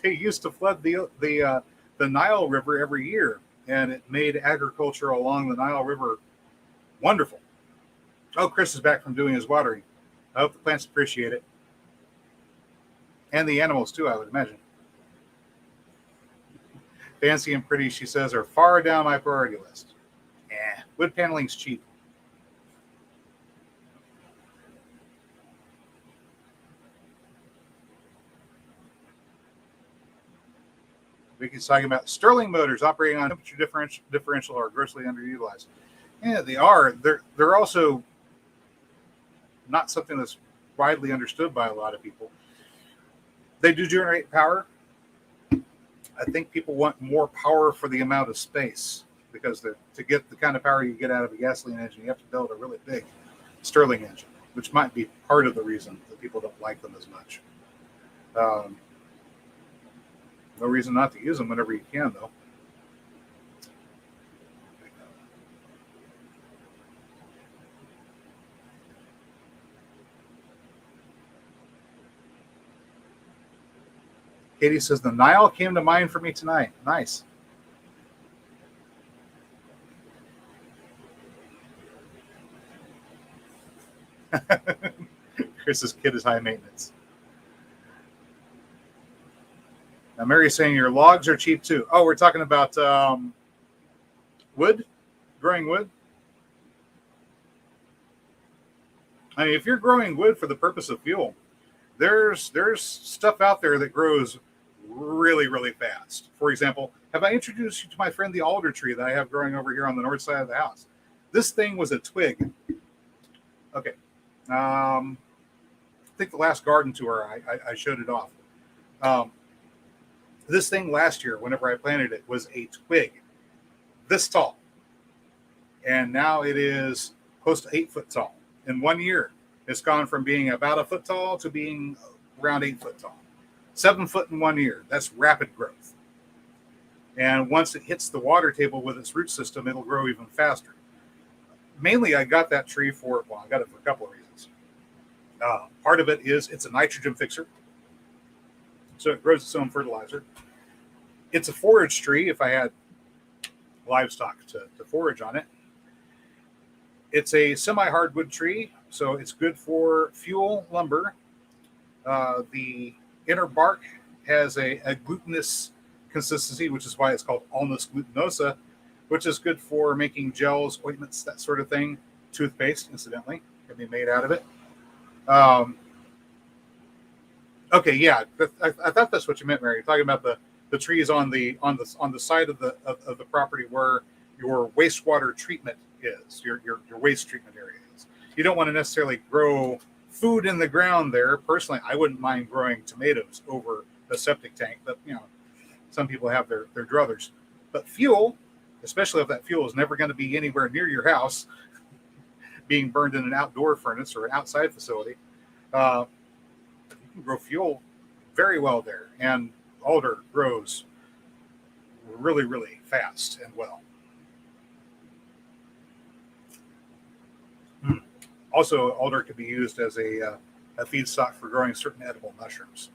They used to flood the Nile River every year, and it made agriculture along the Nile River wonderful. Oh, Chris is back from doing his watering. I hope the plants appreciate it. And the animals, too, I would imagine. Fancy and pretty, she says, are far down my priority list. Wood paneling's cheap. Vicky's talking about Stirling motors operating on temperature differential are grossly underutilized. Yeah, they are. They're also not something that's widely understood by a lot of people. They do generate power. I think people want more power for the amount of space because to get the kind of power you get out of a gasoline engine, you have to build a really big Stirling engine, which might be part of the reason that people don't like them as much. No reason not to use them whenever you can, though. Katie says, the Nile came to mind for me tonight. Nice. Chris's kid is high maintenance. Now, Mary's saying your logs are cheap, too. Oh, we're talking about wood? Growing wood? I mean, if you're growing wood for the purpose of fuel, there's stuff out there that grows really, really fast. For example, have I introduced you to my friend the alder tree that I have growing over here on the north side of the house? This thing was a twig. Okay. I think the last garden tour, I showed it off. This thing last year, whenever I planted it, was a twig this tall. And now it is close to 8 foot tall. In 1 year, it's gone from being about a foot tall to being around 8 foot tall. 7 foot in 1 year. That's rapid growth. And once it hits the water table with its root system, it'll grow even faster. Mainly, I got that tree I got it for a couple of reasons. Part of it is it's a nitrogen fixer. So it grows its own fertilizer. It's a forage tree if I had livestock to forage on it. It's a semi-hardwood tree, so it's good for fuel lumber. The inner bark has a glutinous consistency, which is why it's called Alnus glutinosa, which is good for making gels, ointments, that sort of thing. Toothpaste, incidentally, can be made out of it. Okay, yeah, I thought that's what you meant, Mary. You're talking about the trees on the side of the property where your wastewater treatment is, your waste treatment area is. You don't want to necessarily grow food in the ground there. Personally, I wouldn't mind growing tomatoes over a septic tank, but some people have their druthers. But fuel, especially if that fuel is never going to be anywhere near your house, being burned in an outdoor furnace or an outside facility, you can grow fuel very well there. And alder grows really, really fast and well. Also, alder can be used as a feedstock for growing certain edible mushrooms.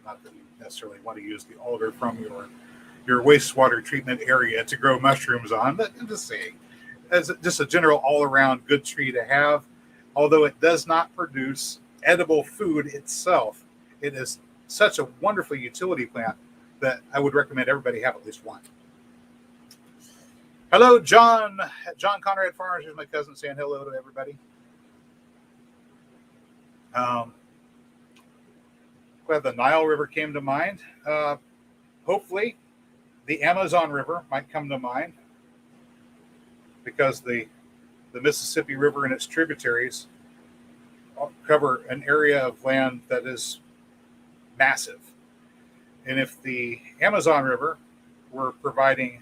Not that you necessarily want to use the alder from your wastewater treatment area to grow mushrooms on, but I'm just saying, as just a general all-around good tree to have. Although it does not produce edible food itself, it is such a wonderful utility plant that I would recommend everybody have at least one. Hello, John. John Conrad Farms is my cousin saying hello to everybody. Glad the Nile River came to mind. Hopefully, the Amazon River might come to mind because the Mississippi River and its tributaries cover an area of land that is massive. And if the Amazon River were providing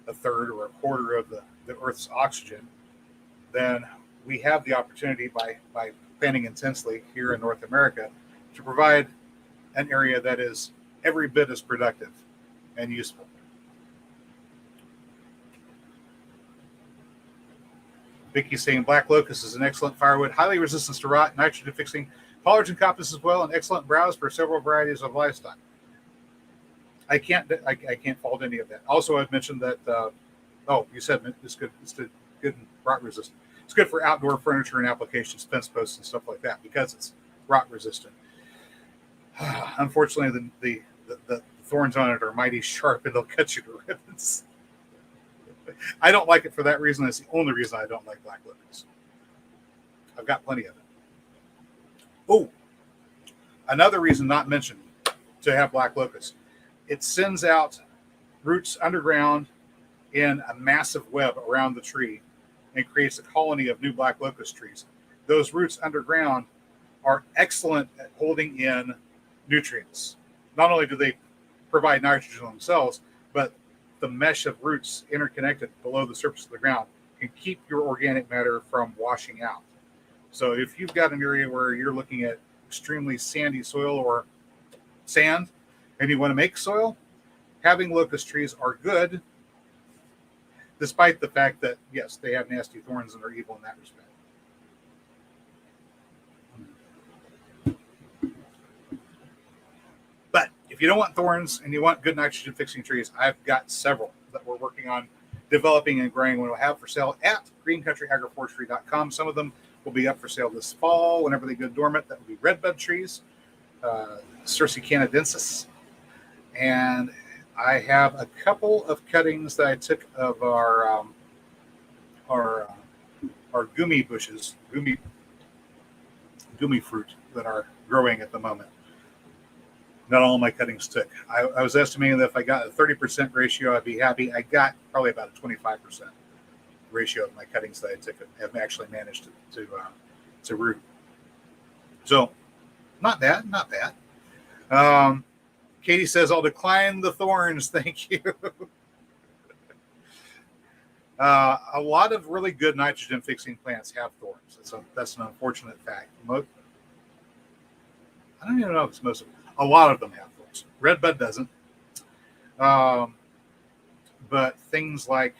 a third or a quarter of the Earth's oxygen, then we have the opportunity by planting intensely here in North America to provide an area that is every bit as productive and useful. Vicky's saying black locust is an excellent firewood, highly resistant to rot, nitrogen fixing, pollards and cactus as well, and excellent browse for several varieties of livestock. I can't fault any of that. Also, I've mentioned that. You said it's good. It's good and rot resistant. It's good for outdoor furniture and applications, fence posts and stuff like that because it's rot resistant. Unfortunately, the thorns on it are mighty sharp and they'll cut you to ribbons. I don't like it for that reason. That's the only reason I don't like black locust. I've got plenty of it. Oh, another reason not mentioned to have black locust. It sends out roots underground in a massive web around the tree and creates a colony of new black locust trees. Those roots underground are excellent at holding in nutrients. Not only do they provide nitrogen themselves, but the mesh of roots interconnected below the surface of the ground can keep your organic matter from washing out. So if you've got an area where you're looking at extremely sandy soil or sand and you want to make soil, having locust trees are good, despite the fact that, yes, they have nasty thorns and are evil in that respect. But if you don't want thorns and you want good nitrogen fixing trees, I've got several that we're working on developing and growing. We'll have for sale at greencountryagroforestry.com. Some of them will be up for sale this fall whenever they go dormant. That will be redbud trees, Circe canadensis, and I have a couple of cuttings that I took of our gummy bushes, gummy fruit that are growing at the moment. Not all my cuttings took. I was estimating that if I got a 30% ratio, I'd be happy. I got probably about a 25% ratio of my cuttings that I took have actually managed to root. So, not bad. Katie says, I'll decline the thorns. Thank you. A lot of really good nitrogen fixing plants have thorns. That's an unfortunate fact. I don't even know if it's most of them. A lot of them have thorns. Redbud doesn't. But things like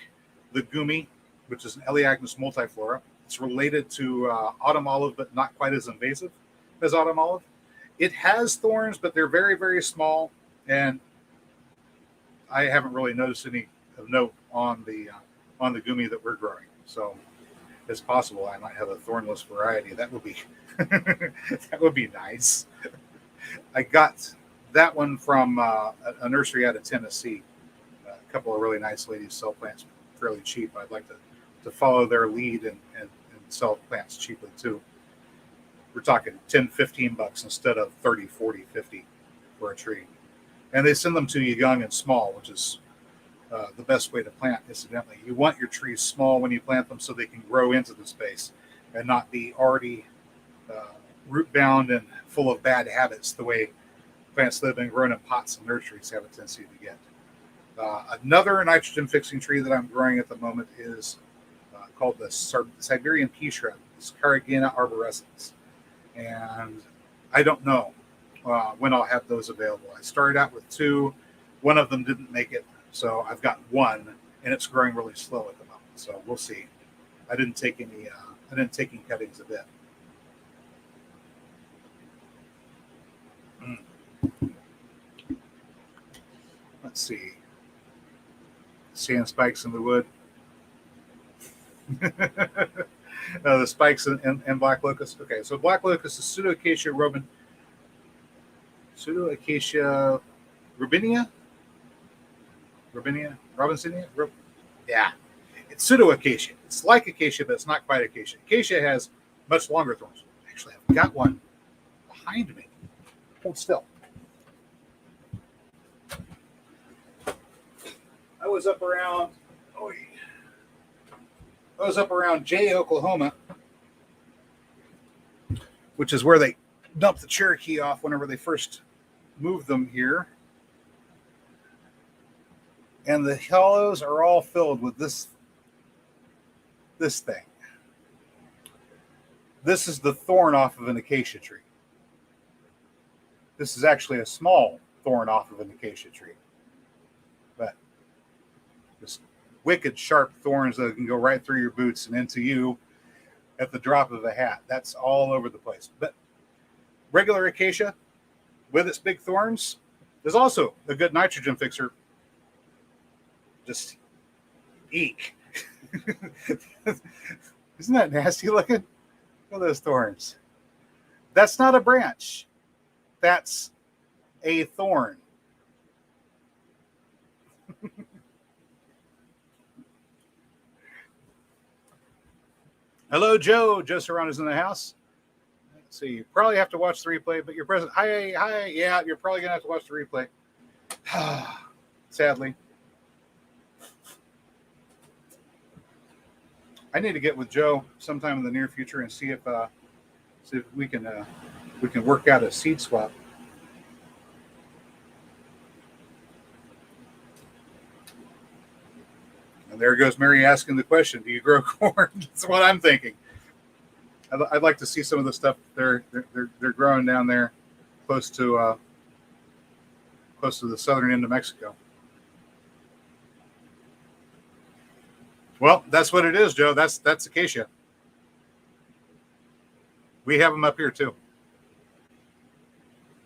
the gumi, which is an Elaeagnus multiflora, it's related to autumn olive, but not quite as invasive as autumn olive. It has thorns, but they're very, very small, and I haven't really noticed any of note on the gumi that we're growing. So it's possible I might have a thornless variety. That would be that would be nice. I got that one from a nursery out of Tennessee. A couple of really nice ladies sell plants fairly cheap. I'd like to follow their lead and sell plants cheaply too. We're talking $10-15 instead of $30, $40, $50 for a tree. And they send them to you young and small, which is the best way to plant, incidentally. You want your trees small when you plant them so they can grow into the space and not be already root bound and full of bad habits the way plants that have been grown in pots and nurseries have a tendency to get. Another nitrogen fixing tree that I'm growing at the moment is called the Siberian pea shrub. It's Carigina arborescens. And I don't know when I'll have those available. I started out with 2. One of them didn't make it, so I've got 1, and it's growing really slow at the moment. So we'll see. I didn't take any cuttings of it. Let's see. Sand spikes in the wood. The spikes and black locust. Okay, so black locust is Pseudo Acacia Robinsinia. Yeah, it's Pseudo Acacia. It's like Acacia, but it's not quite Acacia. Acacia has much longer thorns. Actually, I've got one behind me. Hold still. I was up around Jay, Oklahoma, which is where they dumped the Cherokee off whenever they first moved them here. And the hollows are all filled with this thing. This is the thorn off of an acacia tree. This is actually a small thorn off of an acacia tree. But just wicked sharp thorns that can go right through your boots and into you at the drop of a hat. That's all over the place. But regular acacia with its big thorns is also a good nitrogen fixer. Just eek. Isn't that nasty looking? Look at those thorns. That's not a branch. That's a thorn. Hello, Joe. Joe Serrano's in the house. Let's see. You probably have to watch the replay, but you're present. Hi. Yeah, you're probably going to have to watch the replay. Sadly. I need to get with Joe sometime in the near future and see if we can work out a seed swap. And there goes Mary asking the question: do you grow corn? That's what I'm thinking. I'd like to see some of the stuff they're growing down there, close to the southern end of Mexico. Well, that's what it is, Joe. That's acacia. We have them up here too.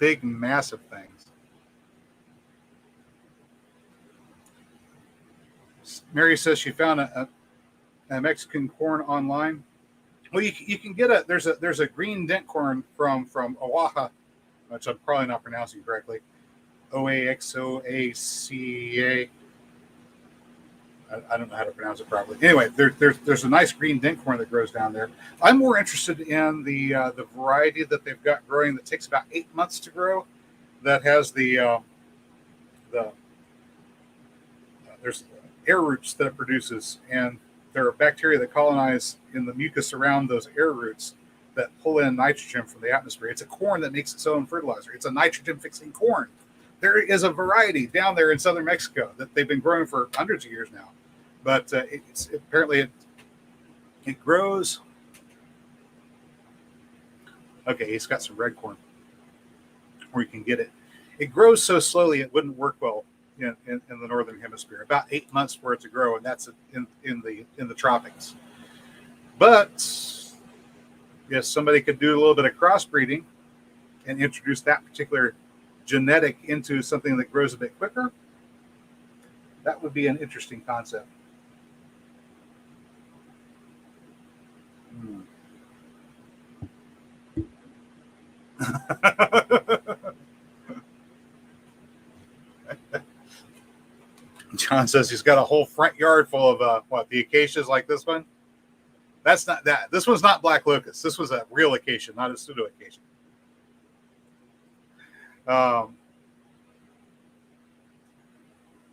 Big, massive things. Mary says she found a Mexican corn online. Well, you can get there's a green dent corn from Oaxaca, which I'm probably not pronouncing correctly. Oaxaca. I don't know how to pronounce it properly. Anyway, there's a nice green dent corn that grows down there. I'm more interested in the variety that they've got growing that takes about 8 months to grow. That has there's air roots that it produces, and there are bacteria that colonize in the mucus around those air roots that pull in nitrogen from the atmosphere. It's a corn that makes its own fertilizer. It's a nitrogen fixing corn. There is a variety down there in southern Mexico that they've been growing for hundreds of years now. But apparently it grows. Okay, he's got some red corn where you can get it. It grows so slowly it wouldn't work well in the northern hemisphere. About 8 months for it to grow, and that's in the tropics. But if somebody could do a little bit of crossbreeding and introduce that particular genetic into something that grows a bit quicker, that would be an interesting concept. John says he's got a whole front yard full of the acacias like this one. That's not that. This one's not black locust. This was a real acacia, not a pseudo acacia.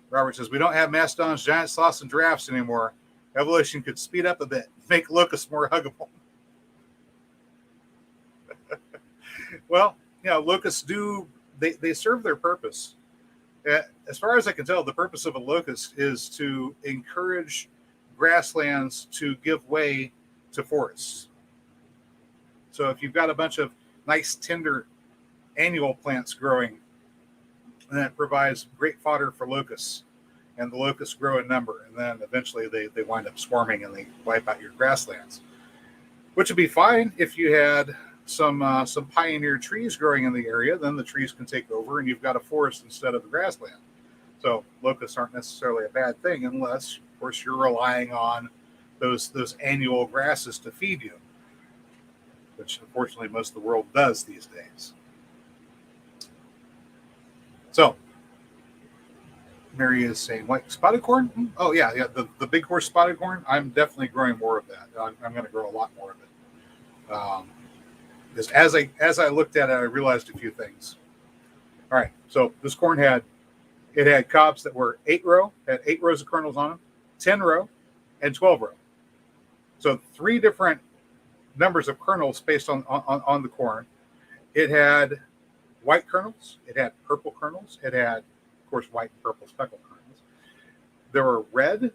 Robert says we don't have mastodons, giant sloths, and giraffes anymore. Evolution could speed up a bit, make locusts more huggable. Well, locusts they serve their purpose. As far as I can tell, the purpose of a locust is to encourage grasslands to give way to forests. So if you've got a bunch of nice, tender annual plants growing, then it provides great fodder for locusts. And the locusts grow in number, and then eventually they wind up swarming and they wipe out your grasslands, which would be fine if you had some pioneer trees growing in the area. Then the trees can take over, and you've got a forest instead of a grassland. So locusts aren't necessarily a bad thing, unless, of course, you're relying on those annual grasses to feed you, which unfortunately most of the world does these days. So Mary is saying, like spotted corn? Oh, yeah, yeah. The big horse spotted corn, I'm definitely growing more of that. I'm going to grow a lot more of it. Just as I looked at it, I realized a few things. All right, so this corn had cobs that were 8 row, had 8 rows of kernels on them, 10 row, and 12 row. So 3 different numbers of kernels based on the corn. It had white kernels, it had purple kernels, it had, of course, white and purple speckled kernels. There were red,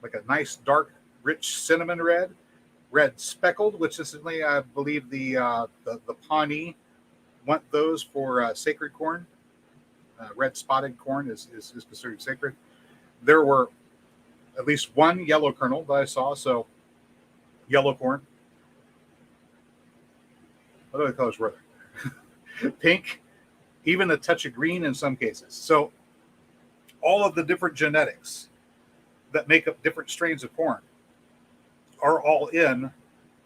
like a nice dark, rich cinnamon red speckled, which is I believe the Pawnee want those for sacred corn. Red spotted corn is considered sacred. There were at least one yellow kernel that I saw, so yellow corn. What other colors were there? Pink, even a touch of green in some cases. So all of the different genetics that make up different strains of corn are all in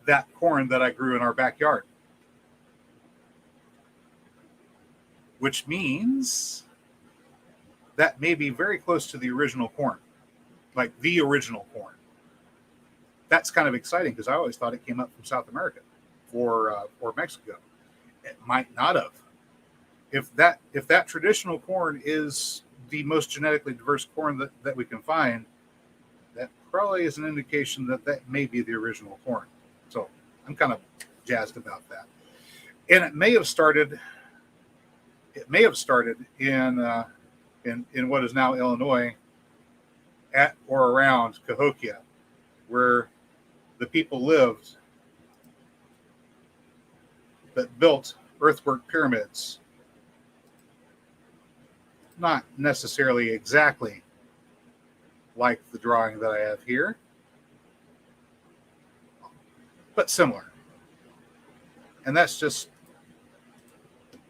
that corn that I grew in our backyard. Which means that may be very close to the original corn, like the original corn. That's kind of exciting because I always thought it came up from South America or Mexico. It might not have. If that traditional corn is the most genetically diverse corn that we can find, that probably is an indication that may be the original corn. So I'm kind of jazzed about that. And it may have started in what is now Illinois, at or around Cahokia, where the people lived that built earthwork pyramids. Not necessarily exactly like the drawing that I have here, but similar. And that's just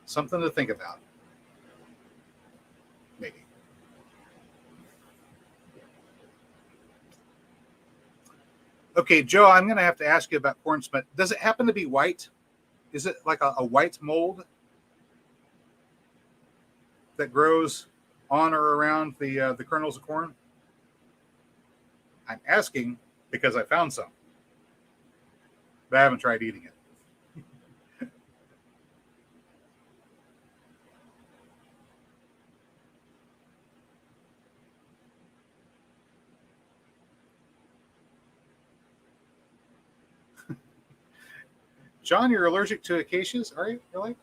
something to think about. Maybe. Okay, Joe, I'm going to have to ask you about corn smut. Does it happen to be white? Is it like a white mold that grows on or around the kernels of corn? I'm asking because I found some, but I haven't tried eating it. John, you're allergic to acacias, are you? Really?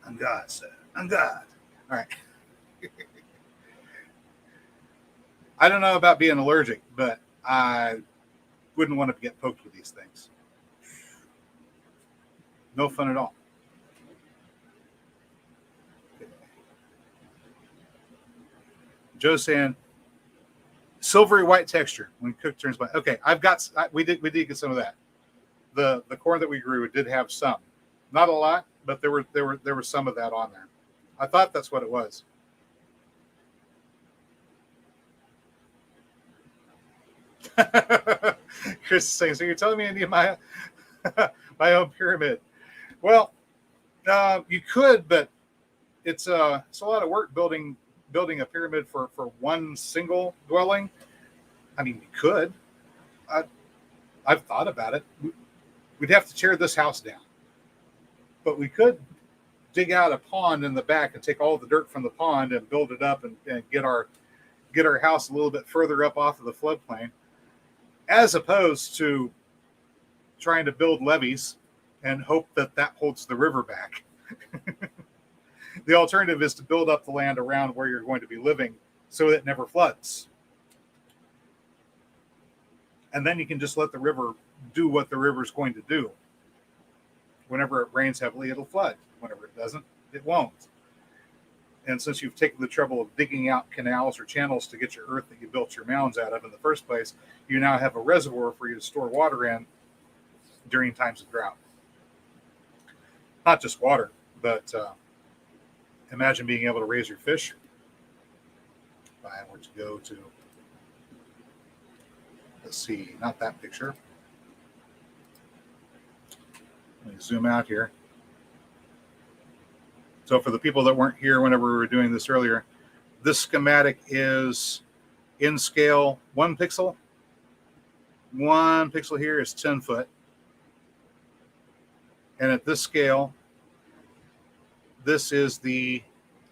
I'm God, sir. I'm God. All right. I don't know about being allergic, but I wouldn't want to get poked with these things. No fun at all. Joe's saying silvery white texture when cooked turns black. Okay, we did get some of that. The corn that we grew did have some, not a lot, but there was some of that on there. I thought that's what it was. Chris is saying, so you're telling me I need my own pyramid? Well, you could, but it's a lot of work building a pyramid for one single dwelling. I mean, you could. I've thought about it. We'd have to tear this house down, but we could dig out a pond in the back and take all the dirt from the pond and build it up and get our house a little bit further up off of the floodplain, as opposed to trying to build levees and hope that holds the river back. The alternative is to build up the land around where you're going to be living so that it never floods. And then you can just let the river do what the river's going to do. Whenever it rains heavily, it'll flood. Whenever it doesn't, it won't. And since you've taken the trouble of digging out canals or channels to get your earth that you built your mounds out of in the first place, you now have a reservoir for you to store water in during times of drought. Not just water, but imagine being able to raise your fish. If I were to go to, let's see, not that picture. Let me zoom out here. So for the people that weren't here whenever we were doing this earlier, this schematic is in scale 1 pixel. 1 pixel here is 10 foot. And at this scale, this is a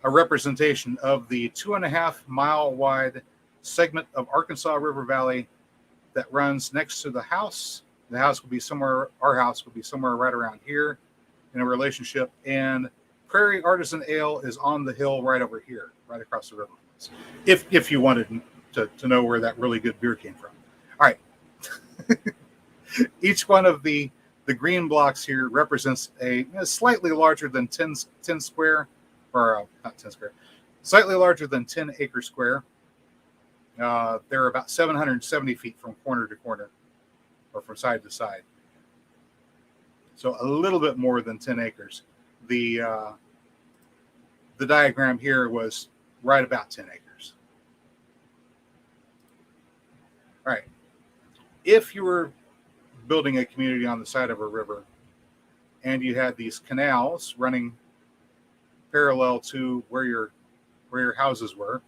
representation of the 2.5 mile wide segment of Arkansas River Valley that runs next to the house. The house will be somewhere, our house will be somewhere right around here in a relationship. And Prairie Artisan Ale is on the hill right over here, right across the river. If you wanted to know where that really good beer came from. All right. Each one of the green blocks here represents a slightly larger than 10 square, or not 10 square, slightly larger than 10 acre square. They're about 770 feet from corner to corner, or from side to side. So a little bit more than 10 acres. The diagram here was right about 10 acres. All right. If you were building a community on the side of a river and you had these canals running parallel to where your houses were,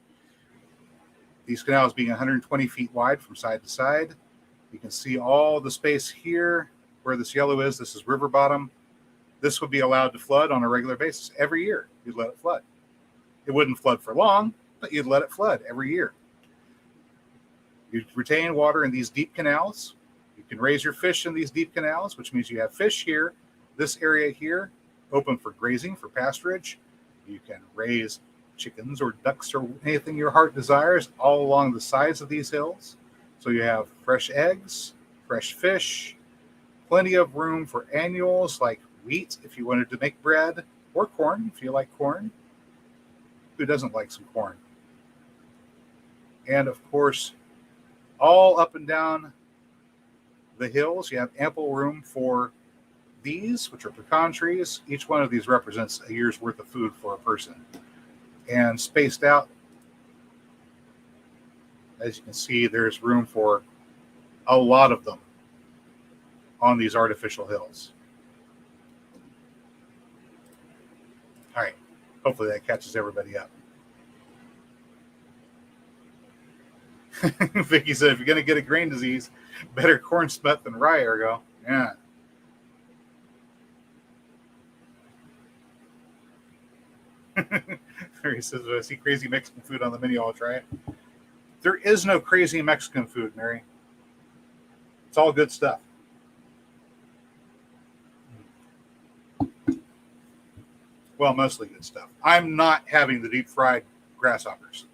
these canals being 120 feet wide from side to side, you can see all the space here where this yellow is. This is river bottom. This would be allowed to flood on a regular basis. Every year, you'd let it flood. It wouldn't flood for long, but you'd let it flood every year. You'd retain water in these deep canals. You can raise your fish in these deep canals, which means you have fish here. This area here, open for grazing, for pasturage. You can raise chickens or ducks or anything your heart desires all along the sides of these hills. So you have fresh eggs, fresh fish, plenty of room for annuals like wheat if you wanted to make bread, or corn if you like corn. Who doesn't like some corn? And of course, all up and down the hills, you have ample room for these, which are pecan trees. Each one of these represents a year's worth of food for a person. And spaced out, as you can see, there's room for a lot of them on these artificial hills. All right. Hopefully that catches everybody up. Vicky said, if you're going to get a grain disease, better corn smut than rye ergo. Yeah. He says, I see crazy Mexican food on the menu. I'll try it. There is no crazy Mexican food, Mary. It's all good stuff. Well, mostly good stuff. I'm not having the deep fried grasshoppers.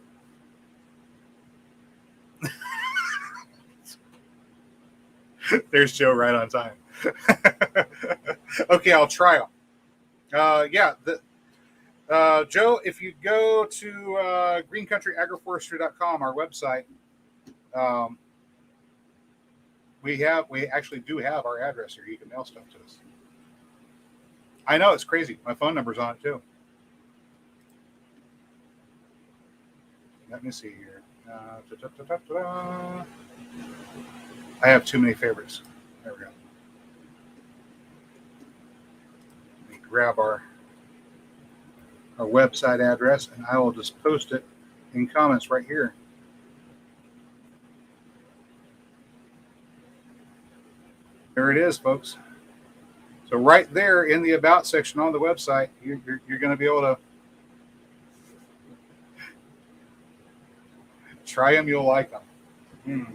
There's Joe right on time. Okay, I'll try them. Joe, if you go to greencountryagroforestry.com, our website, we actually do have our address here. You can mail stuff to us. I know, it's crazy. My phone number's on it too. Let me see here. I have too many favorites. There we go. Let me grab our website address, and I will just post it in comments right here. There it is, folks. So right there in the About section on the website, you're going to be able to try them. You'll like them.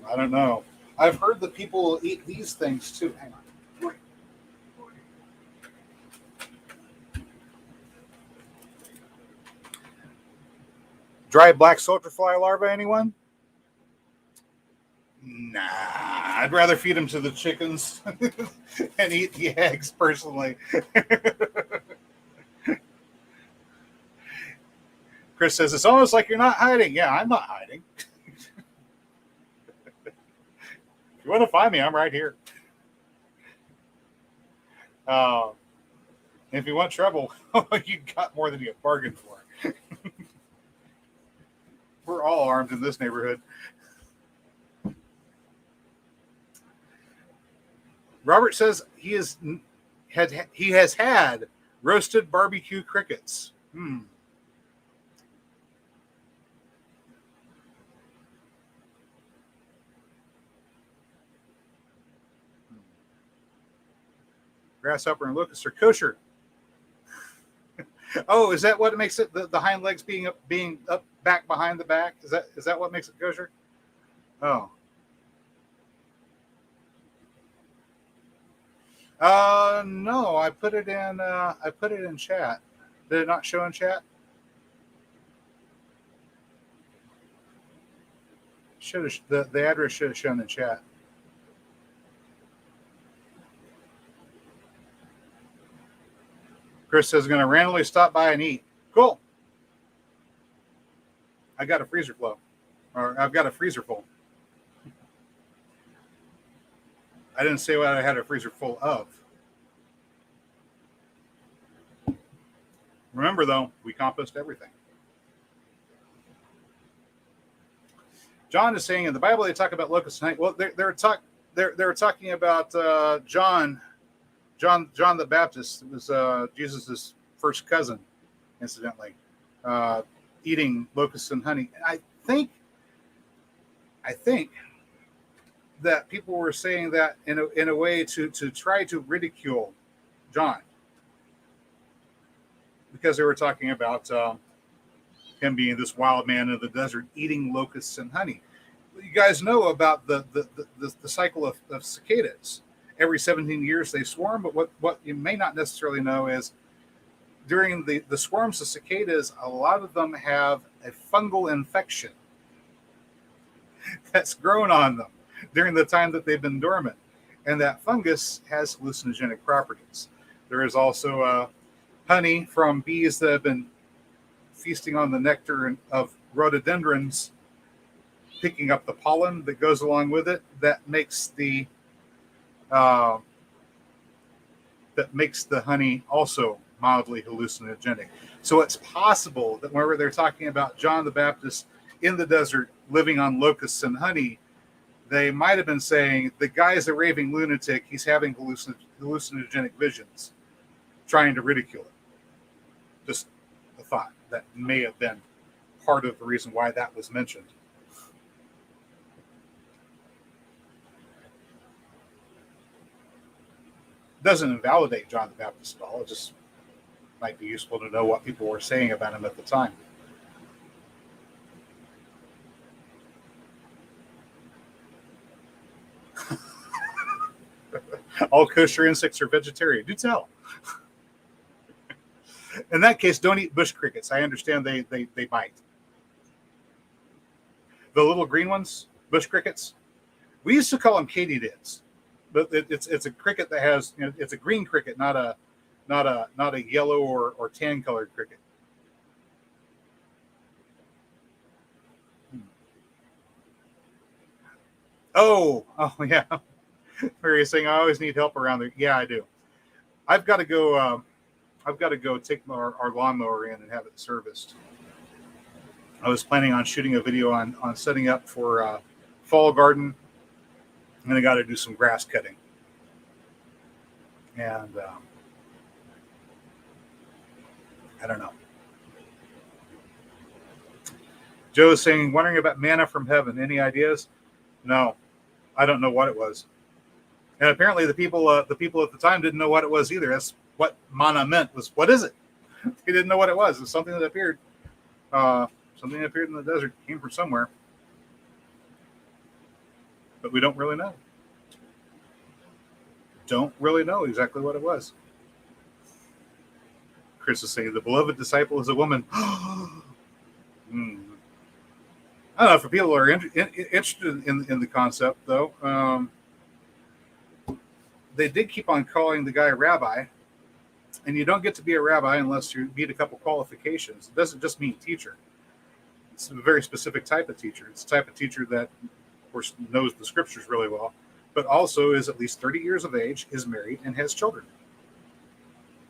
I don't know. I've heard that people will eat these things too. Hang on. Dry black soldier fly larvae, anyone? Nah, I'd rather feed them to the chickens and eat the eggs personally. Chris says, it's almost like you're not hiding. Yeah, I'm not hiding. If you want to find me, I'm right here. If you want trouble, you got more than you bargained for. We're all armed in this neighborhood. Robert says he has had roasted barbecue crickets. Hmm. Grasshopper and locust are kosher. Oh, is that what makes it the hind legs being up back behind the back? Is that what makes it kosher? Oh. No, I put it in. I put it in chat. Did it not show in chat? Should have the address should have shown in chat. Chris says going to randomly stop by and eat. Cool. I got a freezer full, or I've got a freezer full. I didn't say what I had a freezer full of. Remember, though, we compost everything. John is saying in the Bible they talk about locusts tonight. Well, they're talking about John the Baptist. It was Jesus's first cousin, incidentally, eating locusts and honey. I think that people were saying that in a way to try to ridicule John, because they were talking about him being this wild man in the desert eating locusts and honey. You guys know about the cycle of cicadas. Every 17 years they swarm, but what you may not necessarily know is during the swarms of cicadas, a lot of them have a fungal infection that's grown on them during the time that they've been dormant. And that fungus has hallucinogenic properties. There is also honey from bees that have been feasting on the nectar of rhododendrons, picking up the pollen that goes along with it, that makes the honey also mildly hallucinogenic. So it's possible that whenever they're talking about John the Baptist in the desert living on locusts and honey, they might have been saying the guy's a raving lunatic, he's having hallucinogenic visions, trying to ridicule it. Just a thought that may have been part of the reason why that was mentioned. Doesn't invalidate John the Baptist at all. It just might be useful to know what people were saying about him at the time. All kosher insects are vegetarian. Do tell. In that case, don't eat bush crickets. I understand they bite. The little green ones, bush crickets, we used to call them katydids, but it's a cricket that has, it's a green cricket, not a yellow or tan colored cricket. Oh yeah. Mary saying I always need help around there. Yeah, I do. I've got to go. I've got to go take our lawnmower in and have it serviced. I was planning on shooting a video on setting up for fall garden, and I got to do some grass cutting. And I don't know. Joe is saying, wondering about manna from heaven. Any ideas? No, I don't know what it was. And apparently the people at the time didn't know what it was either. That's what manna meant, was what is it? They didn't know what it was. It's something that appeared. Something that appeared in the desert, came from somewhere. But we don't really know. Don't really know exactly what it was. Chris is saying the beloved disciple is a woman. I don't know, for people who are interested in the concept, though. They did keep on calling the guy rabbi, and you don't get to be a rabbi unless you meet a couple qualifications. It doesn't just mean teacher. It's a very specific type of teacher. It's a type of teacher that, of course, knows the scriptures really well, but also is at least 30 years of age, is married, and has children.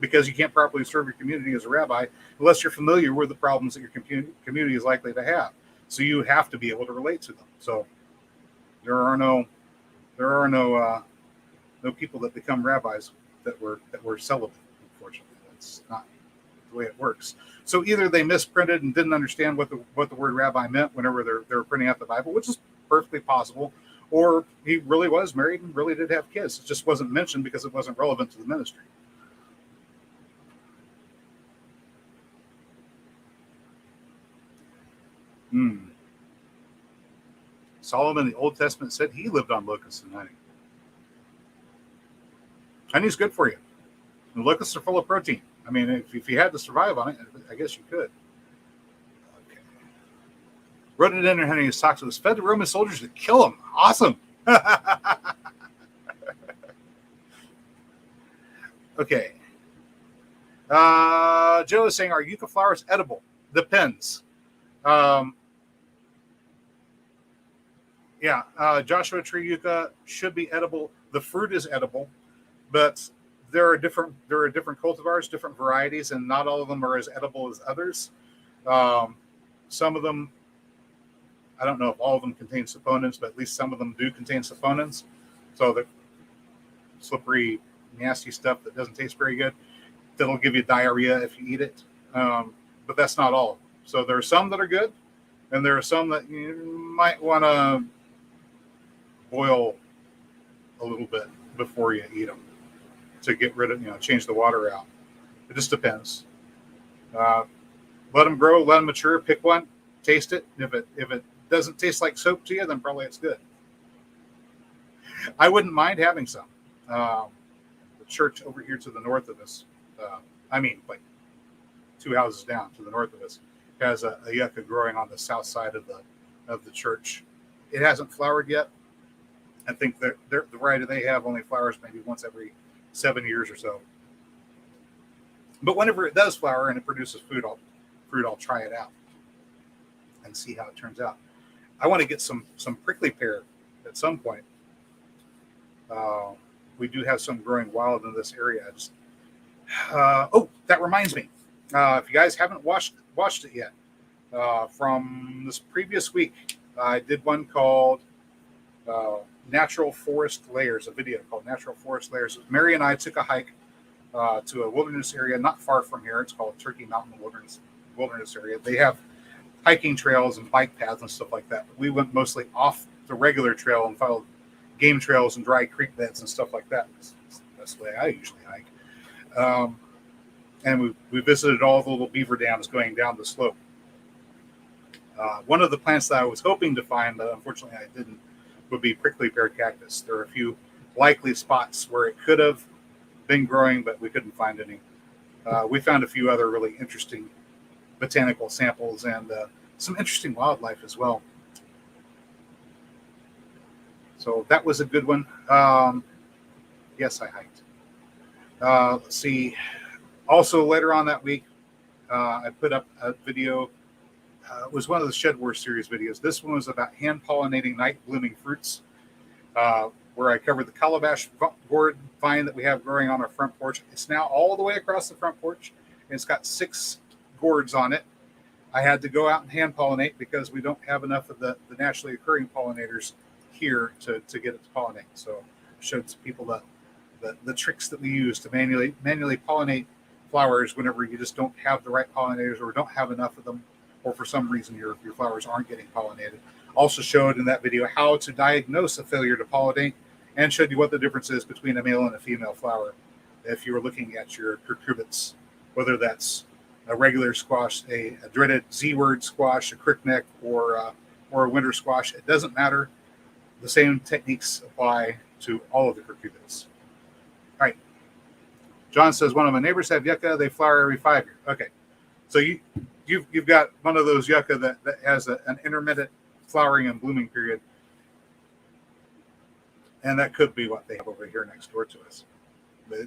Because you can't properly serve your community as a rabbi unless you're familiar with the problems that your community is likely to have. So you have to be able to relate to them. So there are no people that become rabbis that were celibate. Unfortunately, that's not the way it works. So either they misprinted and didn't understand what the word rabbi meant whenever they were printing out the Bible, which is perfectly possible, or he really was married and really did have kids. It just wasn't mentioned because it wasn't relevant to the ministry. Solomon in the Old Testament said he lived on locusts and honey. Honey's good for you. The locusts are full of protein. I mean, if you had to survive on it, I guess you could. Okay. Rhododendron honey is toxic. It was fed to Roman soldiers to kill them. Awesome. Okay. Joe is saying, are yucca flowers edible? Depends. Joshua tree yucca should be edible. The fruit is edible, but there are different cultivars, different varieties, and not all of them are as edible as others. Some of them, I don't know if all of them contain saponins, but at least some of them do contain saponins. So the slippery, nasty stuff that doesn't taste very good, that'll give you diarrhea if you eat it. But that's not all. So there are some that are good, and there are some that you might want to boil a little bit before you eat them to get rid of, change the water out. It just depends. Let them grow, let them mature, pick one, taste it. If it doesn't taste like soap to you, then probably it's good. I wouldn't mind having some. The church over here to the north of us, like 2 houses down to the north of us, has a yucca growing on the south side of the church. It hasn't flowered yet. I think the variety they have only flowers maybe once every 7 years or so. But whenever it does flower and it produces fruit, I'll try it out and see how it turns out. I want to get some prickly pear at some point. We do have some growing wild in this area. That reminds me. If you guys haven't watched it yet, from this previous week, I did one called Natural Forest Layers, a video called Natural Forest Layers. Mary and I took a hike to a wilderness area not far from here. It's called Turkey Mountain Wilderness Area. They have hiking trails and bike paths and stuff like that. But we went mostly off the regular trail and followed game trails and dry creek beds and stuff like that. That's the way I usually hike. And we visited all the little beaver dams going down the slope. One of the plants that I was hoping to find, but unfortunately I didn't, would be prickly pear cactus. There are a few likely spots where it could have been growing, but we couldn't find any. We found a few other really interesting botanical samples and some interesting wildlife as well. So that was a good one. Yes, I hiked. Let's see. Also, later on that week, I put up a video. It was one of the Shed Wars series videos. This one was about hand-pollinating night-blooming fruits, where I covered the calabash gourd vine that we have growing on our front porch. It's now all the way across the front porch, and it's got 6 gourds on it. I had to go out and hand-pollinate because we don't have enough of the naturally occurring pollinators here to get it to pollinate. So I showed some people the tricks that we use to manually pollinate flowers whenever you just don't have the right pollinators or don't have enough of them, or for some reason your flowers aren't getting pollinated. Also showed in that video how to diagnose a failure to pollinate and showed you what the difference is between a male and a female flower if you were looking at your cucurbits, whether that's a regular squash, a dreaded Z-word squash, a crickneck, or a winter squash. It doesn't matter. The same techniques apply to all of the cucurbits. All right. John says, one of my neighbors have yucca. They flower every 5 years. Okay. So you've got one of those yucca that has an intermittent flowering and blooming period. And that could be what they have over here next door to us.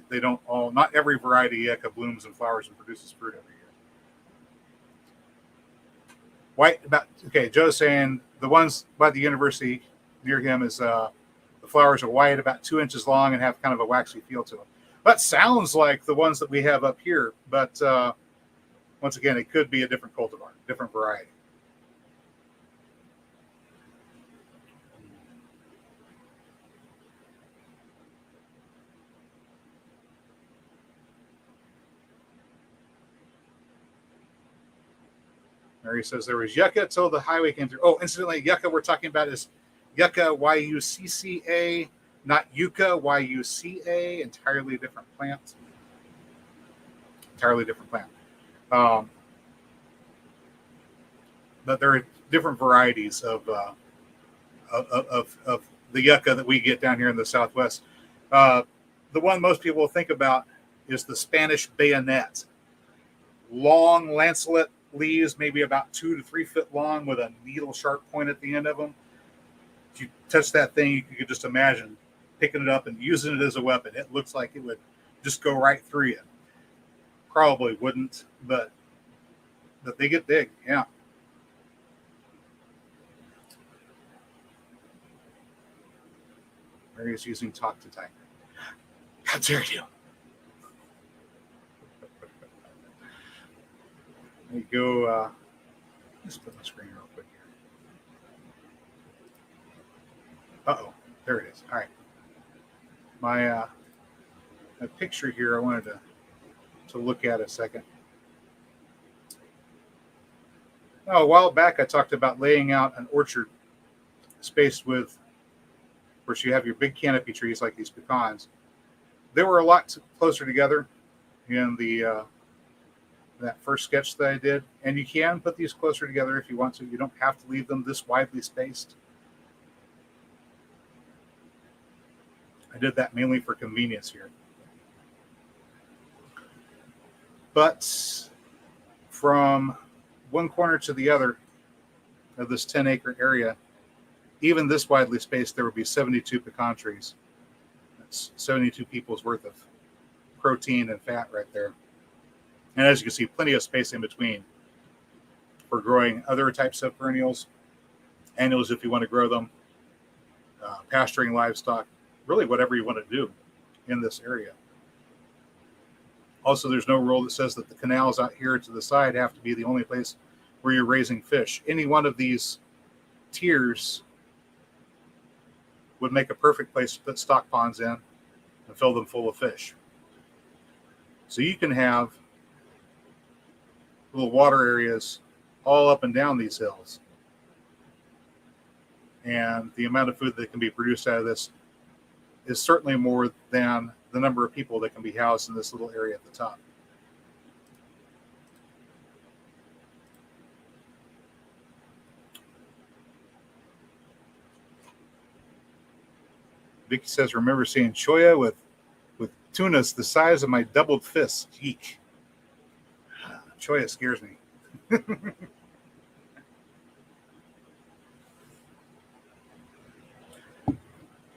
They don't all, not every variety of yucca blooms and flowers and produces fruit every year. Joe's saying the ones by the university near him is the flowers are white, about 2 inches long, and have kind of a waxy feel to them. That sounds like the ones that we have up here, but once again, it could be a different cultivar, different variety. Mary says there was yucca till the highway came through. Oh, incidentally, yucca we're talking about is yucca, Y-U-C-C-A, not yucca, Y-U-C-A, entirely different plant. Entirely different plant. But there are different varieties of the yucca that we get down here in the Southwest. The one most people will think about is the Spanish bayonet. Long lanceolate leaves, maybe about 2 to 3 foot long, with a needle sharp point at the end of them. If you touch that thing, you could just imagine picking it up and using it as a weapon. It looks like it would just go right through you. Probably wouldn't, but they get big, yeah. Mary's using talk to type. How dare you? There you go. Let's put my screen real quick here. Uh-oh. There it is. All right. My picture here I wanted to look at a second. Oh, a while back I talked about laying out an orchard spaced with, of course, you have your big canopy trees like these pecans. They were a lot closer together in the that first sketch that I did, and you can put these closer together if you want to. You don't have to leave them this widely spaced. I did that mainly for convenience here. But from one corner to the other of this 10-acre area, even this widely spaced, there would be 72 pecan trees. That's 72 people's worth of protein and fat right there. And as you can see, plenty of space in between for growing other types of perennials, annuals if you want to grow them, pasturing livestock, really whatever you want to do in this area. Also, there's no rule that says that the canals out here to the side have to be the only place where you're raising fish. Any one of these tiers would make a perfect place to put stock ponds in and fill them full of fish. So you can have little water areas all up and down these hills. And the amount of food that can be produced out of this is certainly more than the number of people that can be housed in this little area at the top. Vicky says, remember seeing choya with tunas the size of my doubled fist. Eek. Choya scares me.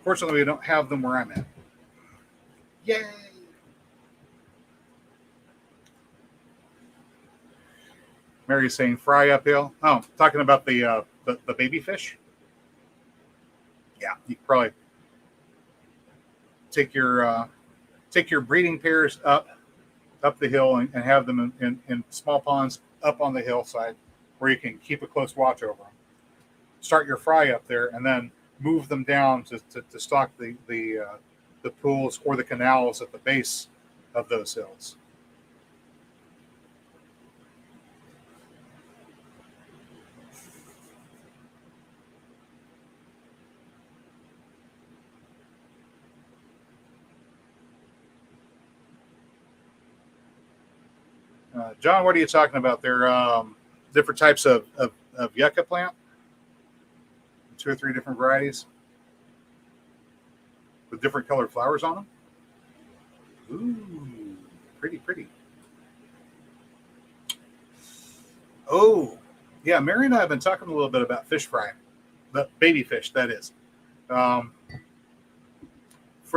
Fortunately, we don't have them where I'm at. Yay! Mary's saying fry uphill. Oh, talking about the baby fish. Yeah, you could probably take your breeding pairs up the hill and have them in small ponds up on the hillside where you can keep a close watch over them. Start your fry up there and then move them down to stock the pools or the canals at the base of those hills. John, what are you talking about there? Different types of yucca plant? 2 or 3 different varieties with different colored flowers on them? Ooh, pretty, pretty. Oh, yeah, Mary and I have been talking a little bit about fish fry, the baby fish, that is. For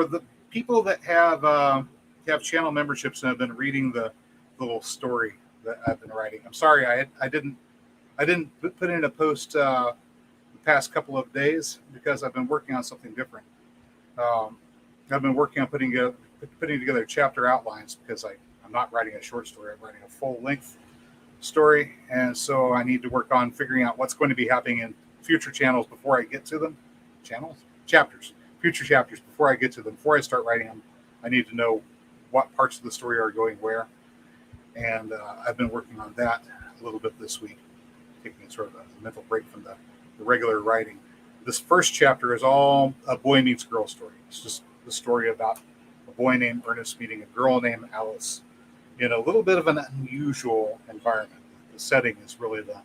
the people that have channel memberships and have been reading the little story that I've been writing. I'm sorry, I didn't put in a post the past couple of days because I've been working on something different. I've been working on putting together chapter outlines because I'm not writing a short story. I'm writing a full length story, and so I need to work on figuring out what's going to be happening in future channels before I get to them. Future chapters before I get to them. Before I start writing them, I need to know what parts of the story are going where. And I've been working on that a little bit this week. taking sort of a mental break from the regular writing. This first chapter is all a boy meets girl story. It's just the story about a boy named Ernest meeting a girl named Alice in a little bit of an unusual environment. The setting is really the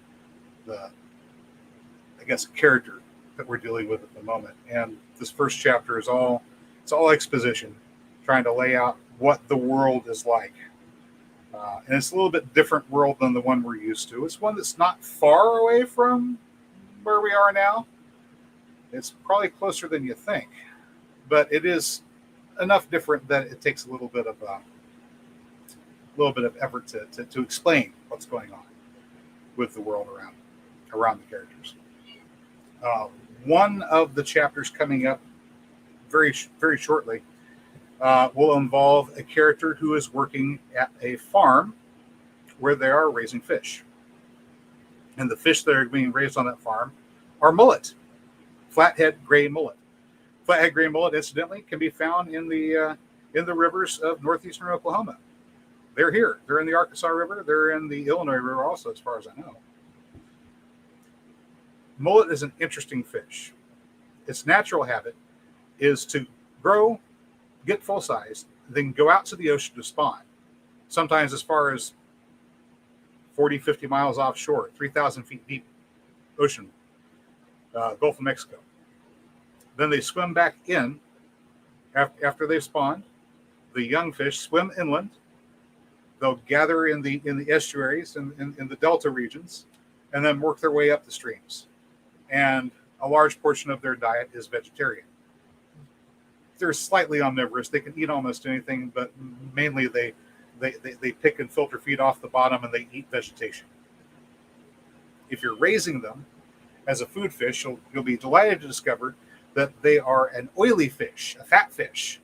I guess character that we're dealing with at the moment. And this first chapter is all exposition, trying to lay out what the world is like. And it's a little bit different world than the one we're used to. It's one that's not far away from where we are now. It's probably closer than you think, but it is enough different that it takes a little bit of effort to explain what's going on with the world around the characters. One of the chapters coming up very shortly will involve a character who is working at a farm where they are raising fish. And the fish that are being raised on that farm are mullet, flathead gray mullet. Flathead gray mullet, incidentally, can be found in the rivers of northeastern Oklahoma. They're here. They're in the Arkansas River. They're in the Illinois River also, as far as I know. Mullet is an interesting fish. Its natural habit is to grow, get full size, then go out to the ocean to spawn, sometimes as far as 40, 50 miles offshore, 3,000 feet deep ocean, Gulf of Mexico. Then they swim back in after they've spawned. The young fish swim inland. They'll gather in the estuaries and in the delta regions, and then work their way up the streams. And a large portion of their diet is vegetarian. They're slightly omnivorous. They can eat almost anything, but mainly they pick and filter feed off the bottom, and they eat vegetation. If you're raising them as a food fish, you'll be delighted to discover that they are an oily fish, a fat fish,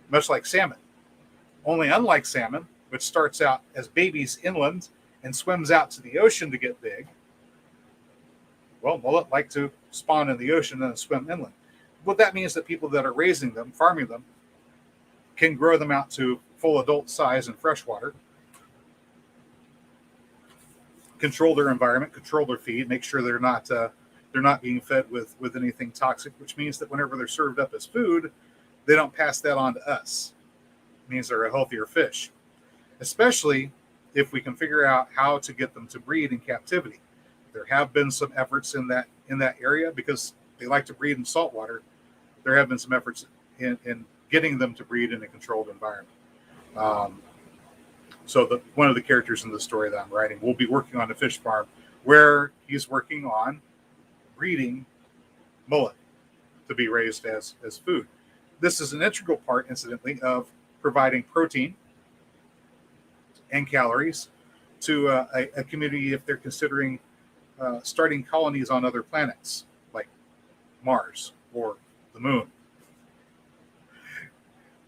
much like salmon. Only unlike salmon, which starts out as babies inland and swims out to the ocean to get big, well, mullet like to spawn in the ocean and swim inland. What that means that people that are raising them, farming them, can grow them out to full adult size in freshwater, control their environment, control their feed, make sure they're not being fed with anything toxic, which means that whenever they're served up as food, they don't pass that on to us. It means they're a healthier fish, especially if we can figure out how to get them to breed in captivity. There have been some efforts in that area because they like to breed in saltwater. There have been some efforts in getting them to breed in a controlled environment. So one of the characters in the story that I'm writing will be working on a fish farm where he's working on breeding mullet to be raised as food. This is an integral part, incidentally, of providing protein and calories to a community if they're considering starting colonies on other planets like Mars or the moon.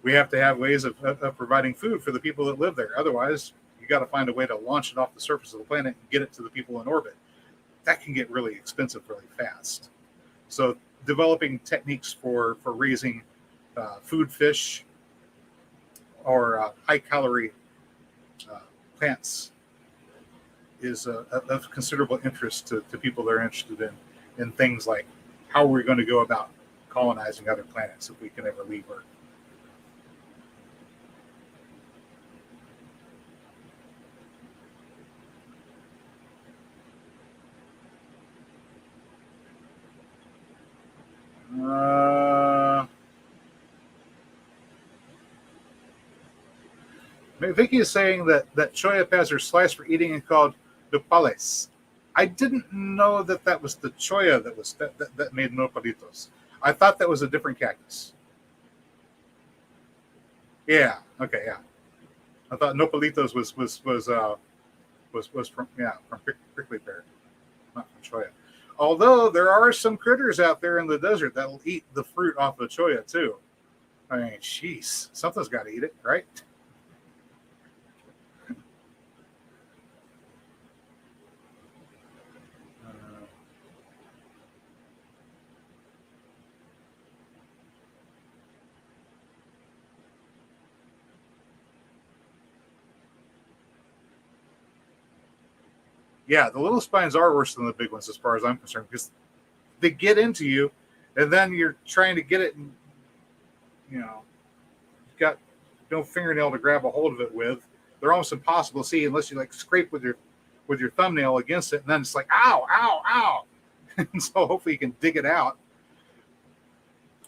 We have to have ways of providing food for the people that live there. Otherwise, you got to find a way to launch it off the surface of the planet and get it to the people in orbit. That can get really expensive really fast. So developing techniques for raising food fish or high-calorie plants is of considerable interest to people that are interested in things like how are we going to go about colonizing other planets if we can ever leave Earth. Vicky is saying that cholla peas are sliced for eating and called nopales. I didn't know that was the cholla that made nopalitos. I thought that was a different cactus. Yeah. Okay. Yeah. I thought nopalitos was from prickly pear, not from cholla. Although there are some critters out there in the desert that'll eat the fruit off of cholla too. I mean, jeez, something's got to eat it, right? Yeah, the little spines are worse than the big ones as far as I'm concerned, because they get into you, and then you're trying to get it, and you've got no fingernail to grab a hold of it with. They're almost impossible to see unless you like scrape with your thumbnail against it, and then it's like ow, ow, ow. And so hopefully you can dig it out.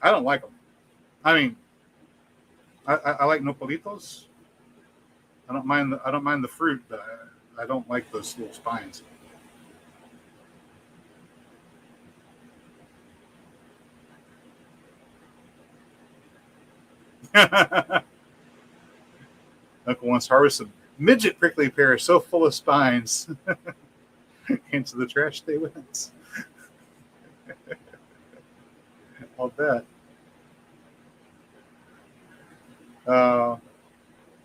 I don't like them. I mean, I like nopalitos. I don't mind the fruit, but I don't like those little spines. Uncle once harvested midget prickly pear so full of spines. Into the trash they went. I'll bet.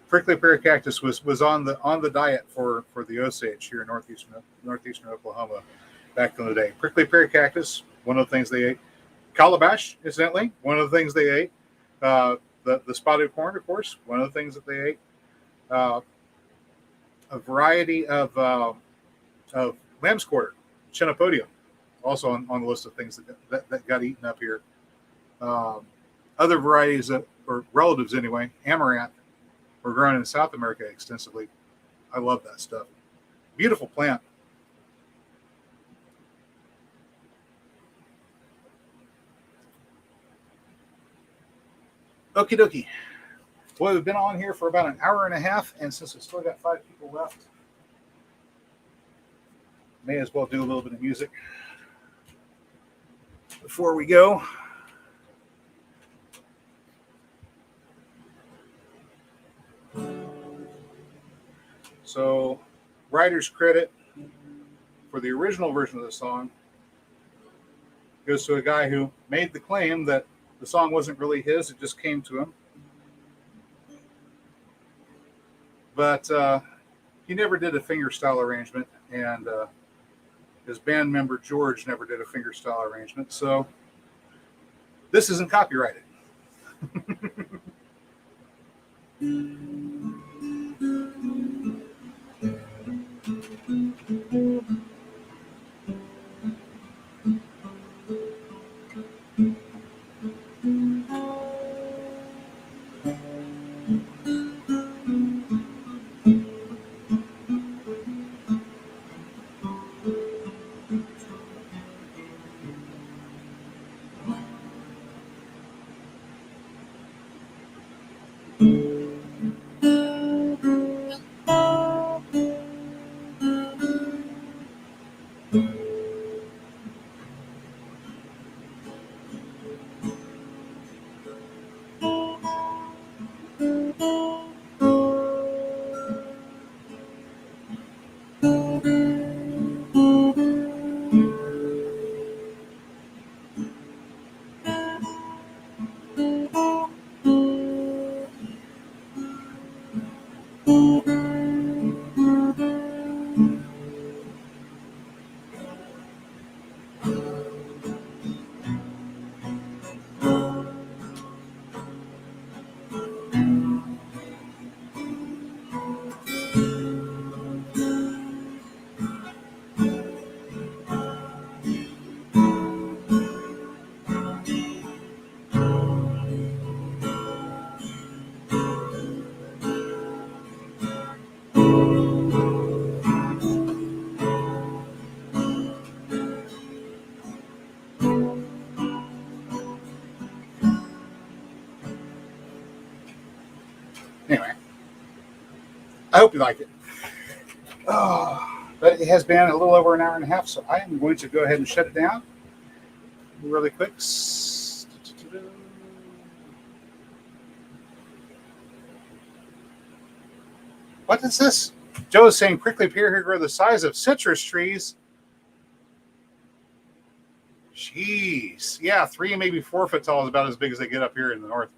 Prickly pear cactus was on the diet for the Osage here in northeastern Oklahoma back in the day. Prickly pear cactus, one of the things they ate. Calabash, incidentally, one of the things they ate. The spotted corn, of course, one of the things that they ate. A variety of lamb's quarter, chenopodium, also on the list of things that got eaten up here. Other varieties or relatives anyway, amaranth, were grown in South America extensively. I love that stuff. Beautiful plant. Okie dokie. Boy, we've been on here for about an hour and a half, and since we've still got 5 people left, may as well do a little bit of music before we go. So, writer's credit for the original version of the song goes to a guy who made the claim that the song wasn't really his, it just came to him. But he never did a fingerstyle arrangement, and his band member George never did a fingerstyle arrangement, so this isn't copyrighted. Anyway, I hope you liked it. But it has been a little over an hour and a half, so I am going to go ahead and shut it down really quick. What is this? Joe is saying prickly pear here grow the size of citrus trees. Jeez. Yeah, 3, maybe 4 foot tall is about as big as they get up here in the north.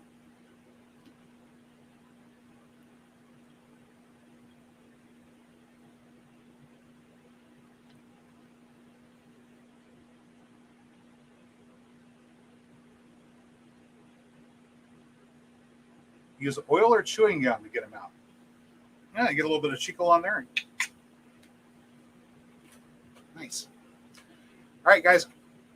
Use oil or chewing gum to get them out. Yeah, get a little bit of chicle on there. All right, guys.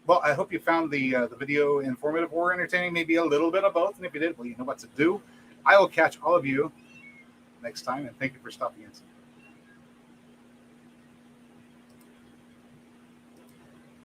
Well, I hope you found the video informative or entertaining, maybe a little bit of both. And if you did, well, you know what to do. I will catch all of you next time, and thank you for stopping in.